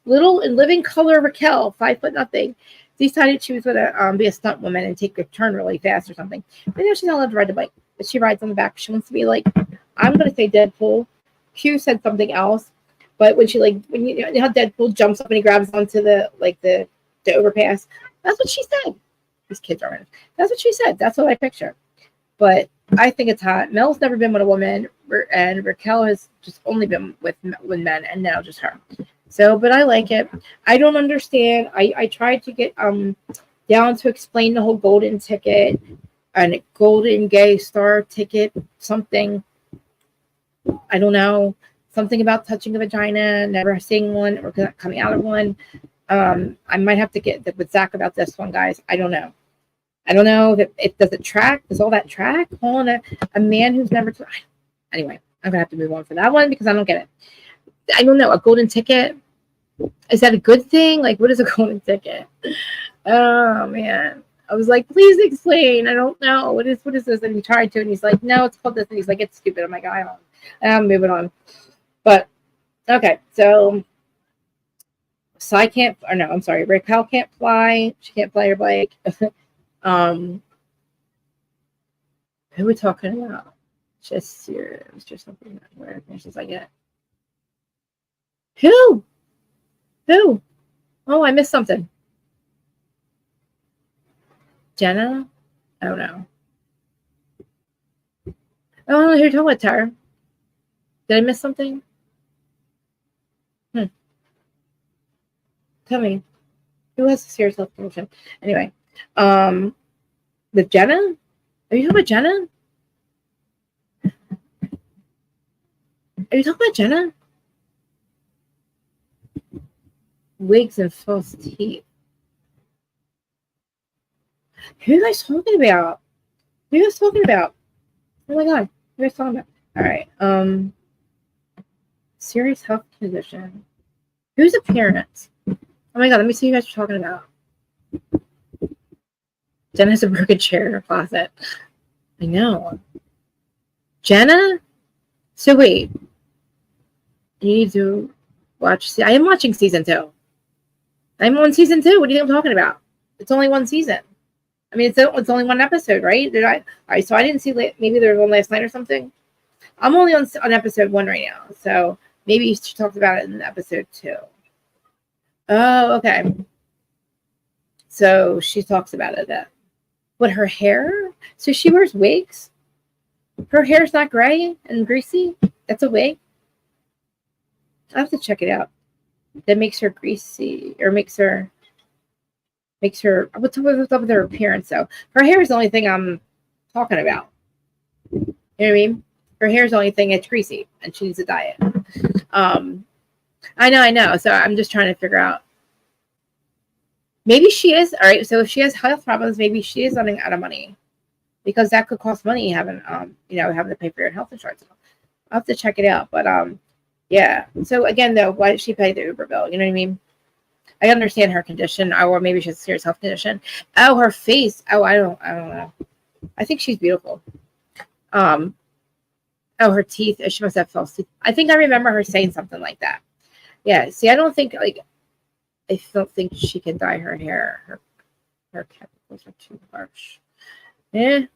little and living color Raquel, 5 foot nothing, decided she was going to be a stunt woman and take a turn really fast or something. But now she's not allowed to ride the bike. But she rides on the back. She wants to be like, I'm going to say Deadpool. Q said something else. But when you know how Deadpool jumps up and he grabs onto the overpass, that's what she said. These kids are in it. That's what she said. That's what I picture. But I think it's hot. Mel's never been with a woman, and Raquel has just only been with men, and now just her. So, but I like it. I don't understand. I tried to get down to explain the whole golden ticket and golden gay star ticket, something. I don't know. Something about touching a vagina, never seeing one or coming out of one. I might have to get with Zach about this one, guys. I don't know. I don't know if it does it track. Does all that track? Calling a man who's never tried. Anyway, I'm gonna have to move on for that one because I don't get it. I don't know. A golden ticket, is that a good thing? Like, what is a golden ticket? Oh man. I was like, please explain. I don't know. What is this? And he tried to, and he's like, no, it's called this. And he's like, it's stupid. I'm like, I don't. And I'm moving on. But okay, so Sai can't, or no, I'm sorry, Raquel can't fly. She can't fly her bike. Who are we talking about? Just here. It was just something where she's like, yeah. Who? Oh, I missed something. Jenna? I don't know. I don't know who you're talking about, Tara. Did I miss something? Tell me. Who has a serious health condition? Anyway. With Jenna? Are you talking about Jenna? Are you talking about Jenna? Wigs and false teeth. Who are you guys talking about? Who are you guys talking about? Oh my god. Who are you guys talking about? Alright. Serious health condition. Whose appearance? Oh my god, let me see who you guys are talking about. Jenna has a broken chair in her closet. I know. Jenna? So wait. You need to watch. I am watching season 2. I'm on season 2. What do you think I'm talking about? It's only one season. I mean, it's only one episode, right? All right, so I didn't see. Maybe there was one last night or something. I'm only on episode 1 right now, so maybe she talked about it in episode 2. Oh, okay. So she talks about it then. But her hair? So she wears wigs? Her hair's not gray and greasy? That's a wig? I have to check it out. That makes her greasy, or makes her what's up with her appearance though? Her hair is the only thing I'm talking about. You know what I mean? Her hair is the only thing that's greasy, and she needs a diet. I know. So I'm just trying to figure out. Maybe she is all right. So if she has health problems, maybe she is running out of money, because that could cost money having having to pay for your health insurance. I'll have to check it out, but yeah. So again, though, why did she pay the Uber bill? You know what I mean? I understand her condition, or maybe she has a serious health condition. Oh, her face. Oh, I don't know. I think she's beautiful. Oh, her teeth. She must have false teeth. I think I remember her saying something like that. Yeah. See, I don't think she can dye her hair. Her chemicals are too harsh. Yeah.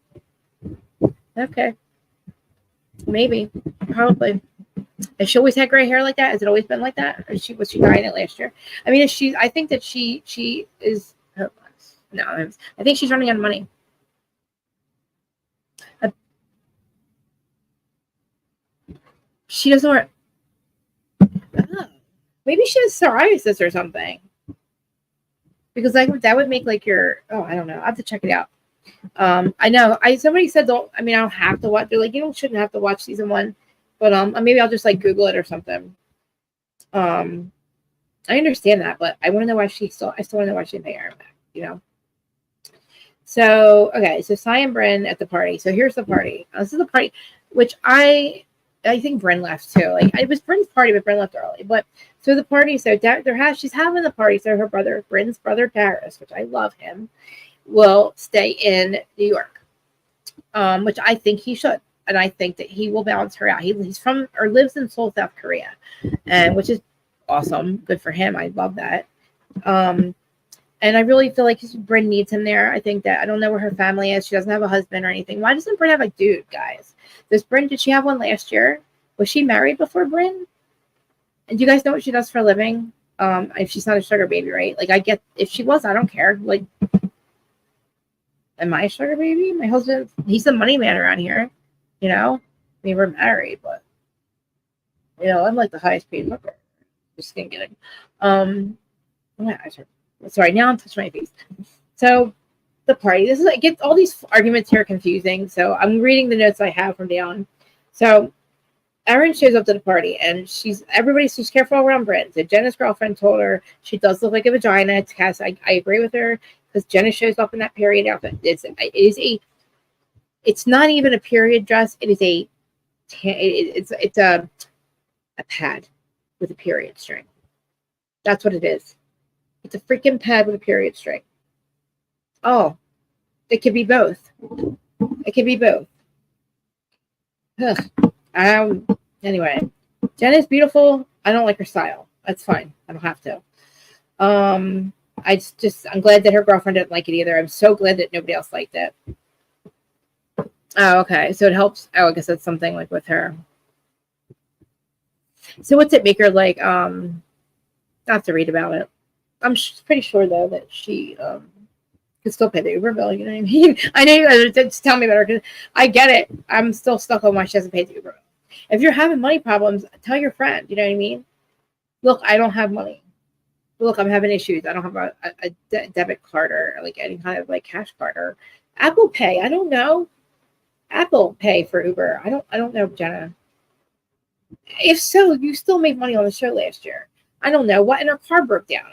Okay. Maybe. Probably. Has she always had gray hair like that? Has it always been like that? Or was she dyeing it last year? I mean, I think that she is. Oh, no, I think she's running out of money. She doesn't wear. Oh, maybe she has psoriasis or something. Because that would make like your. Oh, I don't know. I have to check it out. I know. Somebody said don't. I mean, I don't have to watch. They're like, you shouldn't have to watch season 1. But maybe I'll just like Google it or something. I understand that, but I want to know why I still want to know why she didn't pay Erin back, So okay, so Sai and Brynn at the party. So here's the party. This is the party, which I think Brynn left too. Like it was Brynn's party, but Brynn left early. But so the party, so she's having the party. So her brother, Brynn's brother Paris, which I love him, will stay in New York, which I think he should. And I think that he will balance her out. He's from or lives in Seoul, South Korea, and which is awesome. Good for him. I love that. And I really feel like Brynn needs him there. I think that I don't know where her family is. She doesn't have a husband or anything. Why doesn't Brynn have a dude, guys? Did she have one last year? Was she married before Brynn? And do you guys know what she does for a living? If she's not a sugar baby, right? Like I get if she was, I don't care. Like, am I a sugar baby? My husband, he's the money man around here. I mean, we're married, but I'm like the highest paid hooker. Just kidding. Sorry, now I'm touching my face. So the party. This is it gets all these arguments here confusing. So I'm reading the notes I have from down. So Erin shows up to the party, and she's careful around Brynn. So Jenna's girlfriend told her she does look like a vagina. Cass, I agree with her. because Jenna shows up in that period outfit. It's not even a period dress. It is it's a pad with a period string. That's what it is. It's a freaking pad with a period string. Oh, it could be both. It could be both. Ugh. Anyway, Jenna's beautiful. I don't like her style. That's fine. I don't have to. I'm glad that her girlfriend didn't like it either. I'm so glad that nobody else liked it. Oh, okay. So it helps. Oh, I guess that's something like with her. So what's it make her like? I have to read about it. I'm pretty sure though that she could still pay the Uber bill. You know what I mean? I know you guys just tell me about her because I get it. I'm still stuck on why she hasn't paid the Uber bill. If you're having money problems, tell your friend. You know what I mean? Look, I don't have money. Look, I'm having issues. I don't have a debit card or like any kind of like cash card or Apple Pay. I don't know. Apple Pay for Uber. I don't know, Jenna. If so, you still made money on the show last year. I don't know what, and her car broke down.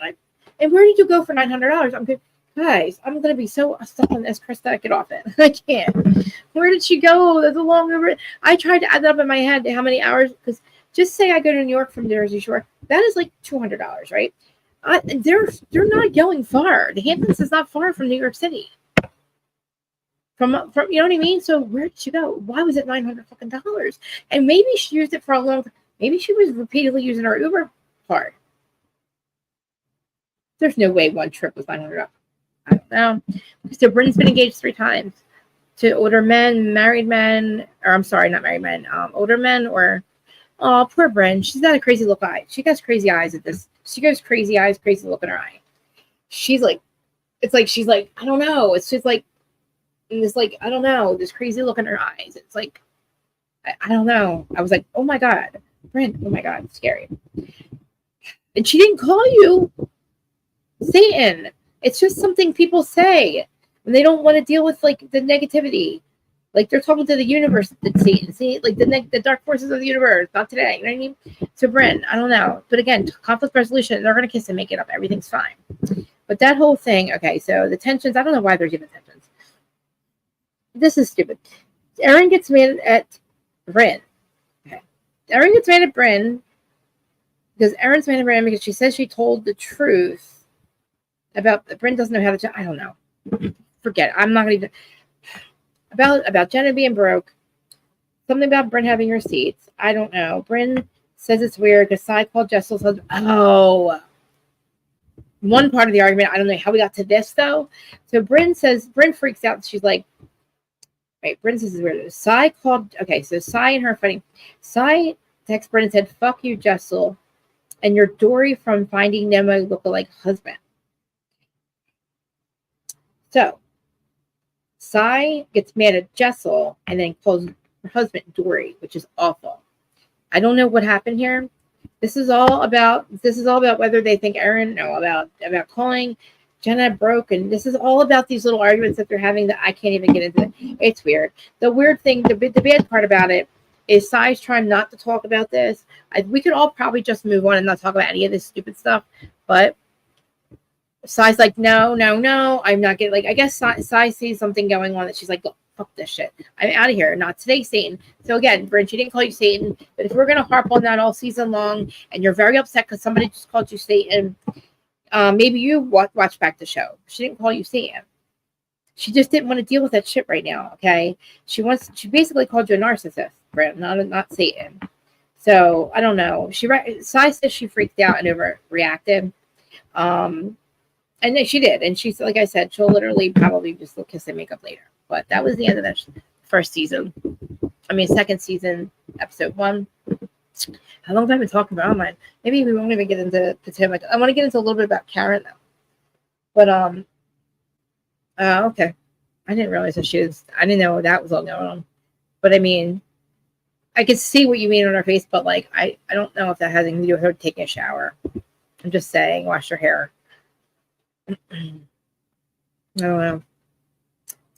And where did you go for $900? I'm good, guys. I'm gonna be so stuck on this, Krista. Get off it. I can't. Where did she go? There's a long Uber. I tried to add that up in my head how many hours because just say I go to New York from Jersey Shore, that is like $200, right? They're not going far. The Hamptons is not far from New York City. From you know what I mean? So where did she go? Why was it $900? And maybe she used it for a long time. Maybe she was repeatedly using her Uber card. There's no way one trip was $900. I don't know. So Bryn's been engaged 3 times to older men, married men, or I'm sorry, not married men, older men or oh, poor Brynn. She's got a crazy look eye. She has crazy eyes at this. She goes crazy eyes, crazy look in her eye. She's like, it's like she's like, I don't know. It's just like this like, I don't know, this crazy look in her eyes. It's like I don't know. I was like, oh my God, Brynn, oh my God, it's scary. And she didn't call you Satan. It's just something people say when they don't want to deal with like the negativity. Like they're talking to the universe, the Satan, see, like the dark forces of the universe. Not today, you know what I mean? So Brynn, I don't know, but again, conflict resolution. They're gonna kiss and make it up. Everything's fine. But that whole thing, okay. So the tensions. I don't know why there's even tensions. This is stupid. Erin gets mad at Brynn. Okay. Erin gets mad at Brynn because Erin's mad at Brynn because she says she told the truth about Brynn doesn't know how to. I don't know. Forget it. I'm not gonna even. About Jenna being broke. Something about Brynn having receipts. I don't know. Brynn says it's weird because Sai called Jessel's husband. Oh. One part of the argument. I don't know how we got to this though. So Brynn freaks out. She's like, wait, Brynn says it's weird. Sai called. Okay, so Sai and her fighting. Sai texted Brynn and said, fuck you, Jessel, and your Dory from Finding Nemo lookalike husband. So Sai gets mad at Jessel and then calls her husband Dory, which is awful. I don't know what happened here. This is all about whether they think Erin about calling Jenna broke, and this is all about these little arguments that they're having that I can't even get into. It's weird. The weird thing, the bad part about it is Sai's trying not to talk about this. We could all probably just move on and not talk about any of this stupid stuff, but Sai's like, no, I'm not getting, like, I guess Sai sees something going on that she's like, look, fuck this shit. I'm out of here. Not today, Satan. So again, Brynn, she didn't call you Satan, but if we're going to harp on that all season long and you're very upset because somebody just called you Satan, maybe you watch back the show. She didn't call you Satan. She just didn't want to deal with that shit right now, okay? She basically called you a narcissist, Brynn, not Satan. So, I don't know. Sai says she freaked out and overreacted. And then she did. And she's, like I said, she'll literally probably just kiss and make up later. But that was the end of that second season, episode 1. How long have I been talking about? Maybe we won't even get into Potomac. I want to get into a little bit about Karen, though. But, okay. I didn't realize that I didn't know that was all going on. But, I mean, I could see what you mean on her face, but, like, I don't know if that has anything to do with her taking a shower. I'm just saying, wash her hair.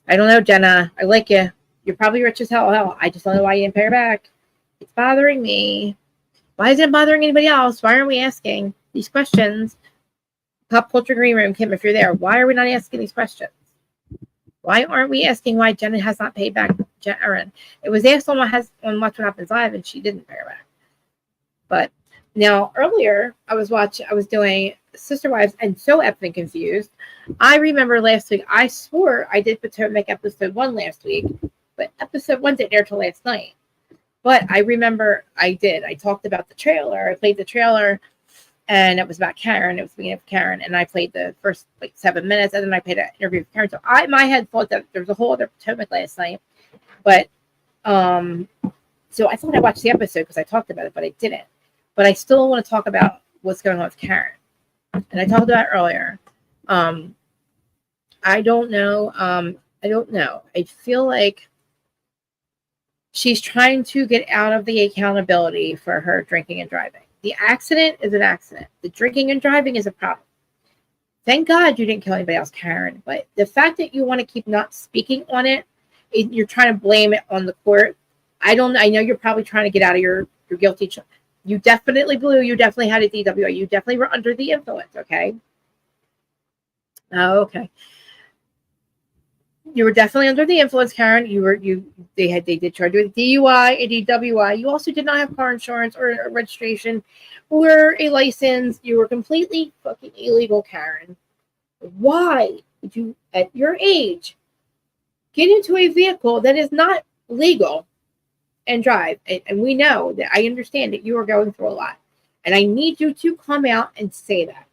I don't know, Jenna. I like you. You're probably rich as hell. I just don't know why you didn't pay her back. It's bothering me. Why isn't it bothering anybody else? Why aren't we asking these questions? Pop Culture Green Room, Kim, if you're there, why are we not asking these questions? Why aren't we asking why Jenna has not paid back Erin? It was asked on Watch What Happens Live, and she didn't pay her back. But now earlier, I was doing Sister Wives and so effing confused. I remember last week, I swore I did Potomac episode 1 last week, but episode 1 didn't air till last night. But I remember I did. I talked about the trailer. I played the trailer, and it was about Karen. It was the beginning of Karen, and I played the first 7 minutes, and then I played an interview with Karen. So my head thought that there was a whole other Potomac last night, but so I thought I watched the episode because I talked about it, but I didn't. But I still want to talk about what's going on with Karen, and I talked about it earlier. I don't know. I feel like she's trying to get out of the accountability for her drinking and driving. The accident is an accident. The drinking and driving is a problem. Thank God you didn't kill anybody else, Karen. But the fact that you want to keep not speaking on it, you're trying to blame it on the court. I know you're probably trying to get out of your guilty. You definitely blew. You definitely had a DWI. You definitely were under the influence. Okay. Oh, okay. You were definitely under the influence, Karen. They did charge you with DUI, a DWI. You also did not have car insurance or a registration or a license. You were completely fucking illegal, Karen. Why would you, at your age, get into a vehicle that is not legal and drive? And we know that I understand that you are going through a lot. And I need you to come out and say that.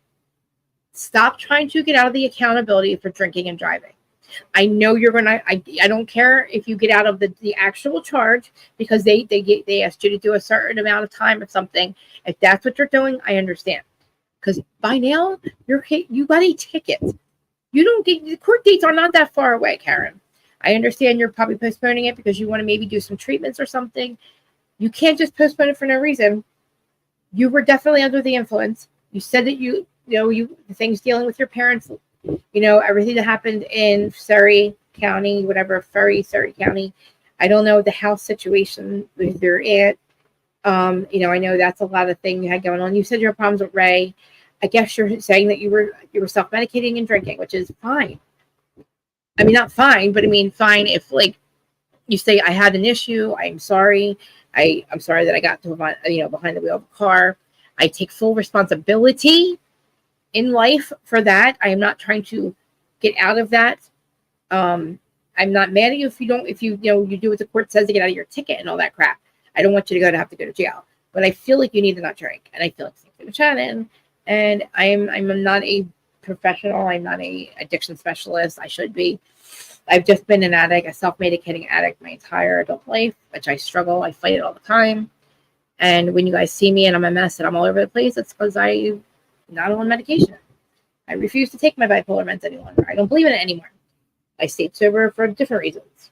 Stop trying to get out of the accountability for drinking and driving. I know you're gonna. I don't care if you get out of the actual charge because they asked you to do a certain amount of time or something. If that's what you're doing, I understand. Because by now you got a ticket. You don't get the court dates are not that far away, Karen. I understand you're probably postponing it because you want to maybe do some treatments or something. You can't just postpone it for no reason. You were definitely under the influence. You said that the things dealing with your parents. Everything that happened in Surrey County, Surrey County. I don't know the house situation they're at. I know that's a lot of things you had going on. You said you had problems with Ray. I guess you're saying that you were self-medicating and drinking, which is fine. I mean, not fine, but I mean, fine if you say I had an issue. I'm sorry. I'm sorry that I got to behind the wheel of a car. I take full responsibility in life for that. I am not trying to get out of that. I'm not mad at you if you do what the court says to get out of your ticket and all that crap. I don't want you to have to go to jail. But I feel like you need to not drink. And I feel like same thing with Shannon. And I'm not a professional. I'm not a addiction specialist. I should be. I've just been an addict, a self-medicating addict my entire adult life, which I struggle. I fight it all the time. And when you guys see me and I'm a mess and I'm all over the place, it's because I'm not on medication. I refuse to take my bipolar meds any longer. I don't believe in it anymore. I stayed sober for different reasons,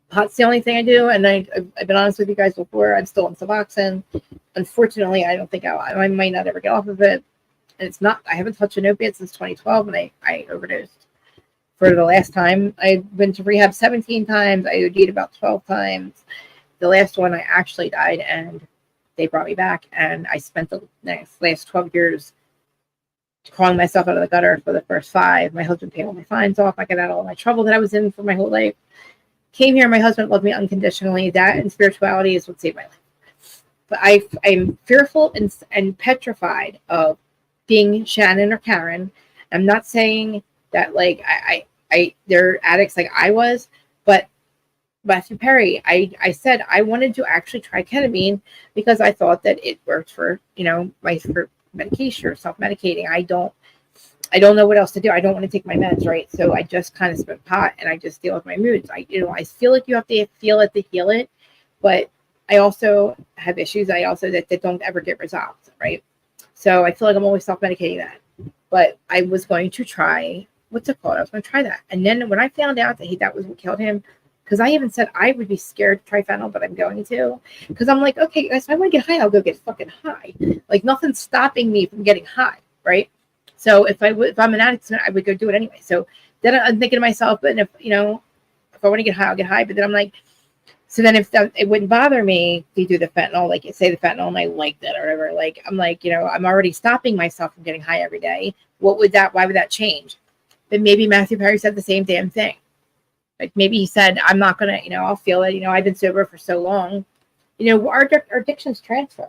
Pot's the only thing I do, and I've been honest with you guys before. I'm still on Suboxone. Unfortunately, I don't think I might not ever get off of it. And it's not. I haven't touched an opiate since 2012, and I overdosed. For the last time, I've been to rehab 17 times. I OD'd about 12 times. The last one, I actually died, and they brought me back, and I spent the last 12 years crawling myself out of the gutter for the first 5. My husband paid all my fines off. I got out of all my trouble that I was in for my whole life. Came here. My husband loved me unconditionally. That and spirituality is what saved my life. But I'm fearful and petrified of being Shannon or Karen. I'm not saying that they're addicts like I was, but Matthew Perry, I said I wanted to actually try ketamine because I thought that it worked for for medication or self-medicating. I don't know what else to do. I don't want to take my meds, right? So I just kind of smoke pot and I just deal with my moods. I feel like you have to feel it to heal it, but I also have issues. That don't ever get resolved, right? So I feel like I'm always self-medicating that. But I was going to try, what's it called? I was going to try that. And then when I found out that was what killed him, because I even said I would be scared to try fentanyl, but I'm going to. Because I'm like, okay, guys, if I want to get high, I'll go get fucking high. Like nothing's stopping me from getting high, right? So if I'm an addict, I would go do it anyway. So then I'm thinking to myself, but if I want to get high, I'll get high. But then I'm like, So then if it wouldn't bother me to do the fentanyl, like say the fentanyl and I liked it or whatever, like I'm like, I'm already stopping myself from getting high every day. Why would that change? But maybe Matthew Perry said the same damn thing. Like maybe he said, I'm not going to, I'll feel it. I've been sober for so long. Our addictions transfer.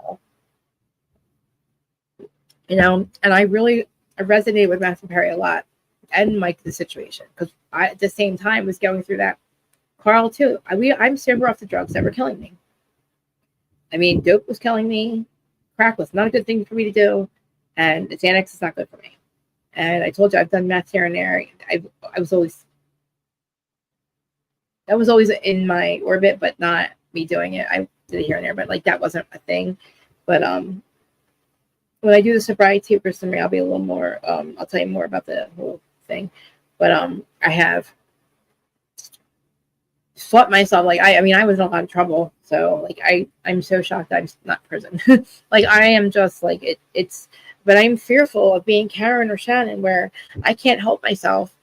And I resonated with Matthew Perry a lot and Mike the situation because I at the same time was going through that. Carl too. I'm sober off the drugs that were killing me. I mean, dope was killing me. Crack was not a good thing for me to do, and the Xanax is not good for me. And I told you I've done meth here and there. That was always in my orbit, but not me doing it. I did it here and there, but like that wasn't a thing. But when I do the sobriety for some, I'll be a little more. I'll tell you more about the whole thing. But I have fought myself. Like I was in a lot of trouble. So like I'm so shocked I'm not in prison. Like I am just like it's. But I'm fearful of being Karen or Shannon, where I can't help myself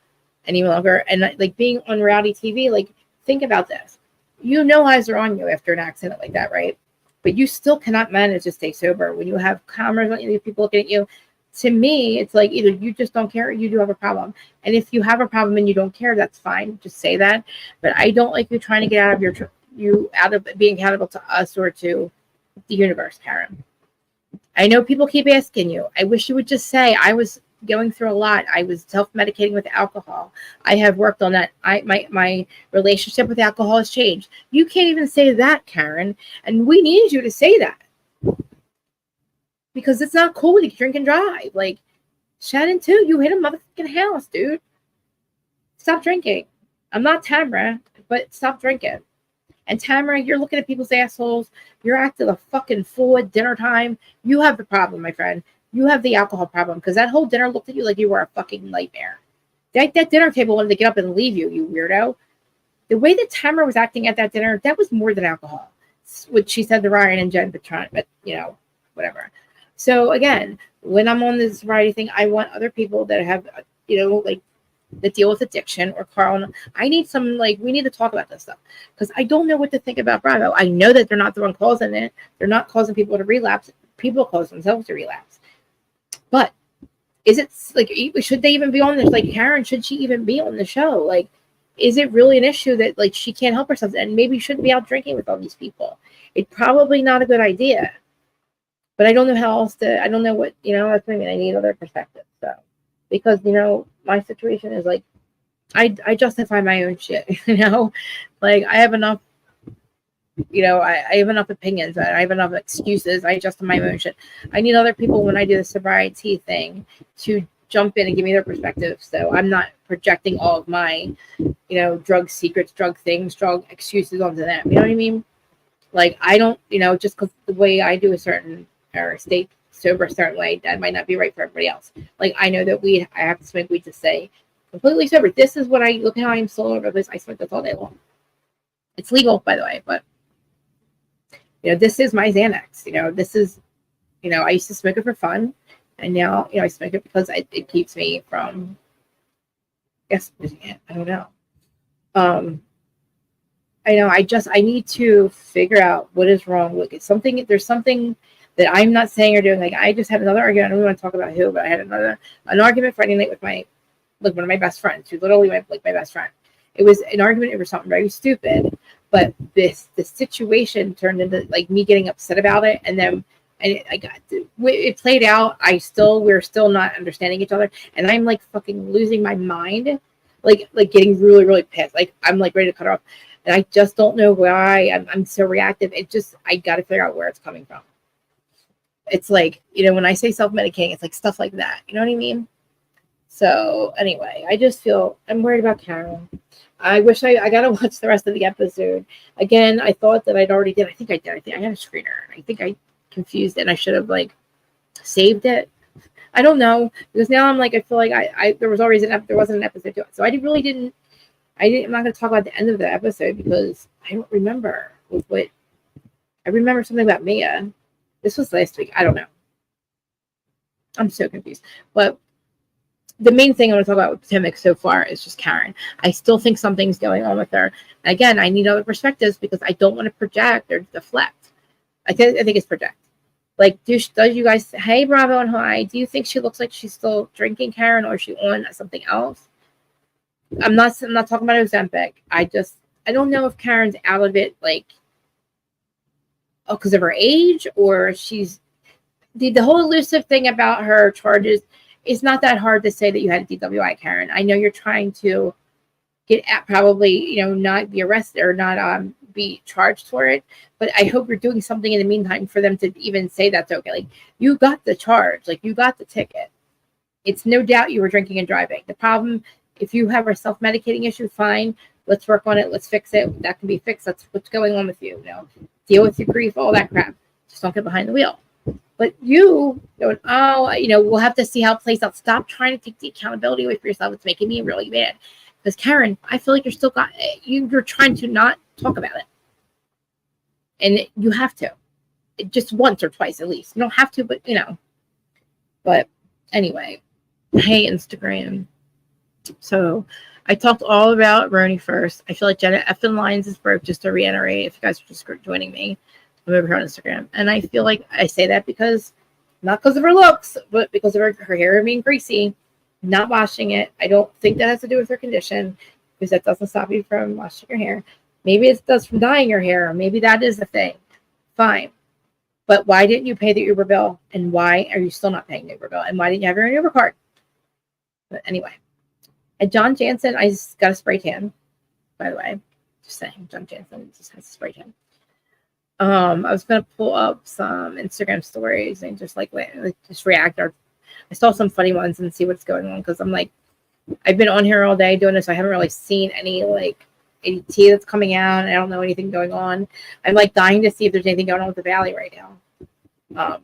any longer. And like being on reality TV, like think about this. Eyes are on you after an accident like that, right? But you still cannot manage to stay sober when you have cameras on you, people looking at you. To me, it's like either you just don't care or you do have a problem. And if you have a problem and you don't care, that's fine. Just say that. But I don't like you trying to get out of being accountable to us or to the universe, Karen. I know people keep asking you. I wish you would just say, I was going through a lot. I was self-medicating with alcohol. I have worked on that. My relationship with alcohol has changed. You can't even say that, Karen. And we need you to say that. Because it's not cool to drink and drive. Like, Shannon too, you hit a motherfucking house, dude. Stop drinking. I'm not Tamara, but stop drinking. And Tamara, you're looking at people's assholes. You're acting a fucking fool at dinner time. You have the problem, my friend. You have the alcohol problem because that whole dinner looked at you like you were a fucking nightmare. That dinner table wanted to get up and leave you, you weirdo. The way that Tamara was acting at that dinner, that was more than alcohol. Which she said to Ryan and Jen, but whatever. So again, when I'm on this variety thing, I want other people that have, that deal with addiction or Carl. I need we need to talk about this stuff because I don't know what to think about Bravo. I know that they're not the one causing it. They're not causing people to relapse. People cause themselves to relapse. But is it should they even be on this? Like Karen, should she even be on the show? Like, is it really an issue that she can't help herself and maybe shouldn't be out drinking with all these people? It's probably not a good idea. But I don't know how else I don't know what, that's what I mean. I need other perspectives. So, because, my situation is like, I justify my own shit, like I have enough, I have enough opinions. I have enough excuses. I justify my own shit. I need other people when I do the sobriety thing to jump in and give me their perspective. So I'm not projecting all of my, drug secrets, drug things, drug excuses onto them. You know what I mean? Like, I don't, just because the way I do a certain or stay sober a certain way, that might not be right for everybody else. Like, I know that I have to smoke weed to stay completely sober. This is what look how I'm still over this. I smoke this all day long. It's legal, by the way, but, this is my Xanax. This is, I used to smoke it for fun. And now, I smoke it because it keeps me from, losing it. I don't know. I know. I need to figure out what is wrong. Look, there's something that I'm not saying or doing. Like, I just had another argument. I don't want to talk about who, but I had an argument Friday night with one of my best friends, who literally my best friend. It was an argument over something very stupid, but the situation turned into me getting upset about it, and then it played out. We're still not understanding each other, and I'm fucking losing my mind, getting really, really pissed. I'm ready to cut her off. And I just don't know why I'm so reactive. I got to figure out where it's coming from. It's when I say self-medicating, it's stuff like that. You know what I mean? So anyway, I just feel I'm worried about Karen. I wish I got to watch the rest of the episode. Again, I thought that I'd already did. I think I did. I think I had a screener. I think I confused it and I should have saved it. I don't know, because now I'm I feel like there wasn't an episode to it. So I'm not going to talk about the end of the episode because I don't remember I remember something about Mia. This was last week. I don't know. I'm so confused. But the main thing I want to talk about with Potomac so far is just Karen. I still think something's going on with her. Again, I need other perspectives because I don't want to project or deflect. I think it's project. Like, does you guys, hey, Bravo and hi, do you think she looks like she's still drinking, Karen, or is she on something else? I'm not talking about Ozempic. I don't know if Karen's out of it, like, because of her age, or she's, the whole elusive thing about her charges. It's not that hard to say that you had a DWI, Karen. I know you're trying to get at, probably, not be arrested or not be charged for it, but I hope you're doing something in the meantime for them to even say that's okay. Like, you got the charge, like, you got the ticket. It's no doubt you were drinking and driving. The problem, if you have a self-medicating issue, fine. Let's work on it. Let's fix it. That can be fixed. That's what's going on with you. Deal with your grief, all that crap. Just don't get behind the wheel. But you going, we'll have to see how it plays out. Stop trying to take the accountability away from yourself. It's making me really mad. Because Karen, I feel like you're trying to not talk about it. And you have to. Just once or twice at least. You don't have to, but But anyway. Hey, Instagram. So I talked all about Ronnie first. I feel like Jenna Lyons is broke, just to reiterate, if you guys are just joining me. I'm over here on Instagram. And I feel like I say that not because of her looks, but because of her hair being greasy, not washing it. I don't think that has to do with her condition, because that doesn't stop you from washing your hair. Maybe it does from dyeing your hair. Maybe that is the thing. Fine. But why didn't you pay the Uber bill? And why are you still not paying the Uber bill? And why didn't you have your own Uber card? But anyway. And John Jansen, I just got a spray tan, by the way. Just saying, John Jansen just has a spray tan. I was gonna pull up some Instagram stories and just just react, or I saw some funny ones and see what's going on, because I'm like, I've been on here all day doing this. So I haven't really seen any tea that's coming out. I don't know anything going on. I'm dying to see if there's anything going on with the Valley right now.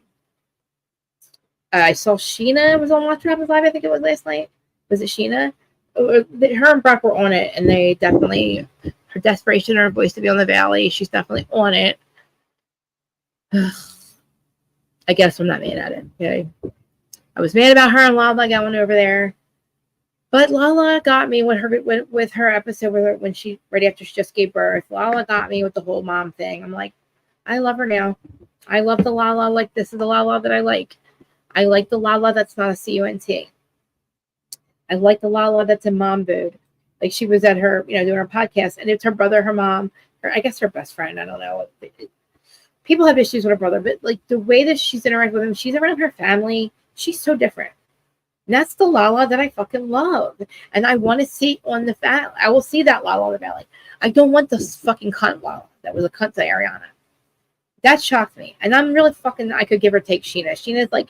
I saw Sheena was on Watch What Happens Live. I think it was last night. Was it Sheena? Her and Brock were on it, and they definitely, her desperation, her voice to be on the Valley, she's definitely on it. I guess I'm not mad at it. Okay, I was mad about her and Lala going over there, but Lala got me with her episode when she, right after she just gave birth. Lala got me with the whole mom thing. I'm like, I love her now. I love the Lala. Like, this is the Lala that I like. I like the Lala that's not a CUNT. I like the Lala that's in mom mood. Like, she was at her, doing her podcast, and it's her brother, her mom, I guess her best friend. I don't know. People have issues with her brother, but the way that she's interacting with him, she's around her family. She's so different. And that's the Lala that I fucking love. And I want to see on the I will see that Lala on the Valley. I don't want this fucking cunt Lala that was a cunt to Ariana. That shocked me. And I'm really I could give or take Sheena. Sheena's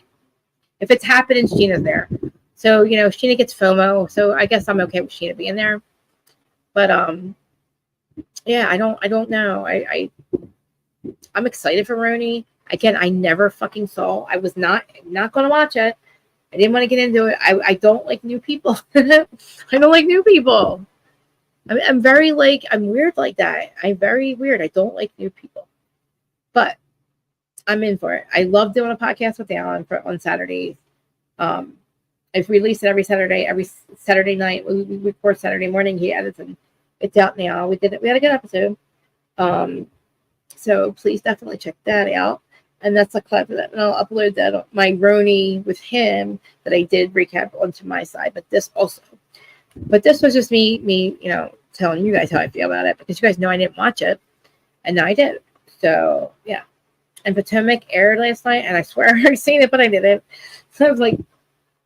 if it's happening, Sheena's there. So, Sheena gets FOMO. So I guess I'm okay with Sheena being there. But, yeah, I don't know. I'm excited for Ronnie. Again, I never fucking saw. I was not going to watch it. I didn't want to get into it. I don't like new people. I don't like new people. I'm very I'm weird like that. I'm very weird. I don't like new people. But I'm in for it. I love doing a podcast with Alan on Saturdays. I've released it every Saturday night. We record Saturday morning. He edits and it's out now. We did it. We had a good episode. So please definitely check that out. And that's a clip of that. And I'll upload that, my Ronnie with him that I did recap onto my side. But this was just me, telling you guys how I feel about it, because you guys know I didn't watch it, and now I did. So yeah. And Potomac aired last night, and I swear I've seen it, but I didn't. So I was like,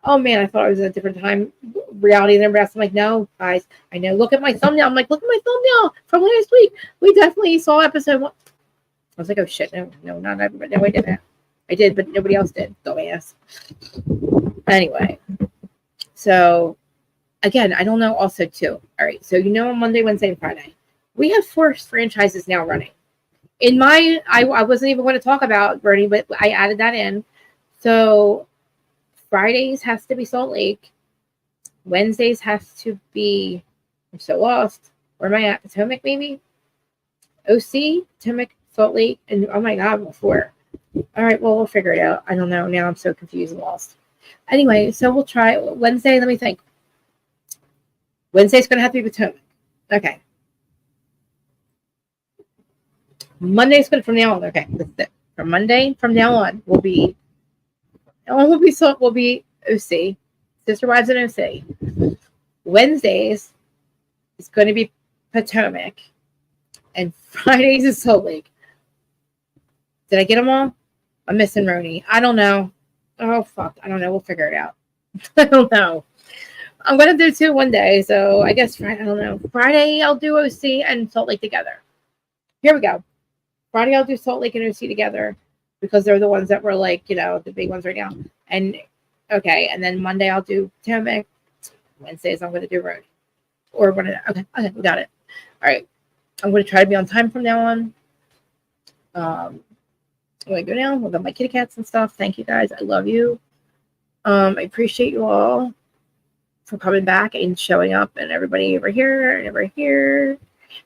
oh man, I thought it was a different time reality than everybody else. I'm like, no, guys, I know. Look at my thumbnail. I'm like, look at my thumbnail from last week. We definitely saw episode 1. I was like, oh shit, no, not everybody. No, I didn't. I did, but nobody else did. Dumbass. Anyway, so again, I don't know. Also, too. All right, so on Monday, Wednesday, and Friday, we have 4 franchises now running. I wasn't even going to talk about Bernie, but I added that in. So Fridays has to be Salt Lake. Wednesdays has to be, I'm so lost. Where am I at? Potomac, maybe? OC, Potomac, Salt Lake, and oh my God, before. All right, well, we'll figure it out. I don't know. Now I'm so confused and lost. Anyway, so we'll try Wednesday. Let me think. Wednesday's going to have to be Potomac. Okay. Monday's good from now on. Okay, that's it. From Monday from now on will be OC, Sister Wives and OC. Wednesdays is going to be Potomac, and Fridays is Salt Lake. Did I get them all? I'm missing Ronnie. I don't know. Oh fuck, I don't know. We'll figure it out. I don't know. I'm gonna do 2 one day, so I guess Friday. I don't know. Friday I'll do OC and Salt Lake together. Here we go. Friday I'll do Salt Lake and OC together because they're the ones that were like, the big ones right now. And okay, and then Monday I'll do Potomac. Wednesdays I'm going to do Road. Or one of that. Okay, we got it. All right, I'm going to try to be on time from now on. I'm going to go now. We'll got my kitty cats and stuff. Thank you guys. I love you. I appreciate you all for coming back and showing up, and everybody over here and over here.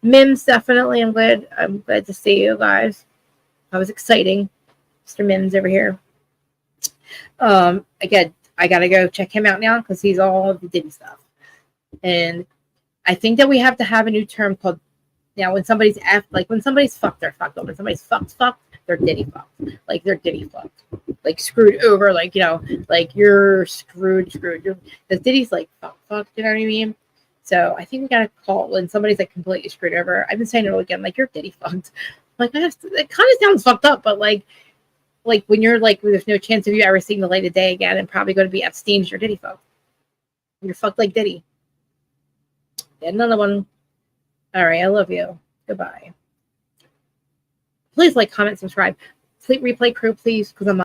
Mims, definitely. I'm glad to see you guys. That was exciting. Mr. Mims over here. Again, I gotta go check him out now because he's all the Diddy stuff. And I think that we have to have a new term called when somebody's when somebody's fucked, they're fucked up. When somebody's fucked, they're Diddy fucked. Like they're Diddy fucked. Like screwed over, like you're screwed. Because Diddy's like fuck, you know what I mean? So I think we gotta call when somebody's like completely screwed over. I've been saying it all again, like you're Diddy fucked. Like it kind of sounds fucked up, but like when you're like there's no chance of you ever seeing the light of day again and probably going to be Epstein's, you're Diddy fucked. You're fucked like Diddy. Get another one. All right, I love you. Goodbye. Please like, comment, subscribe. Sleep Replay Crew, please, because I'm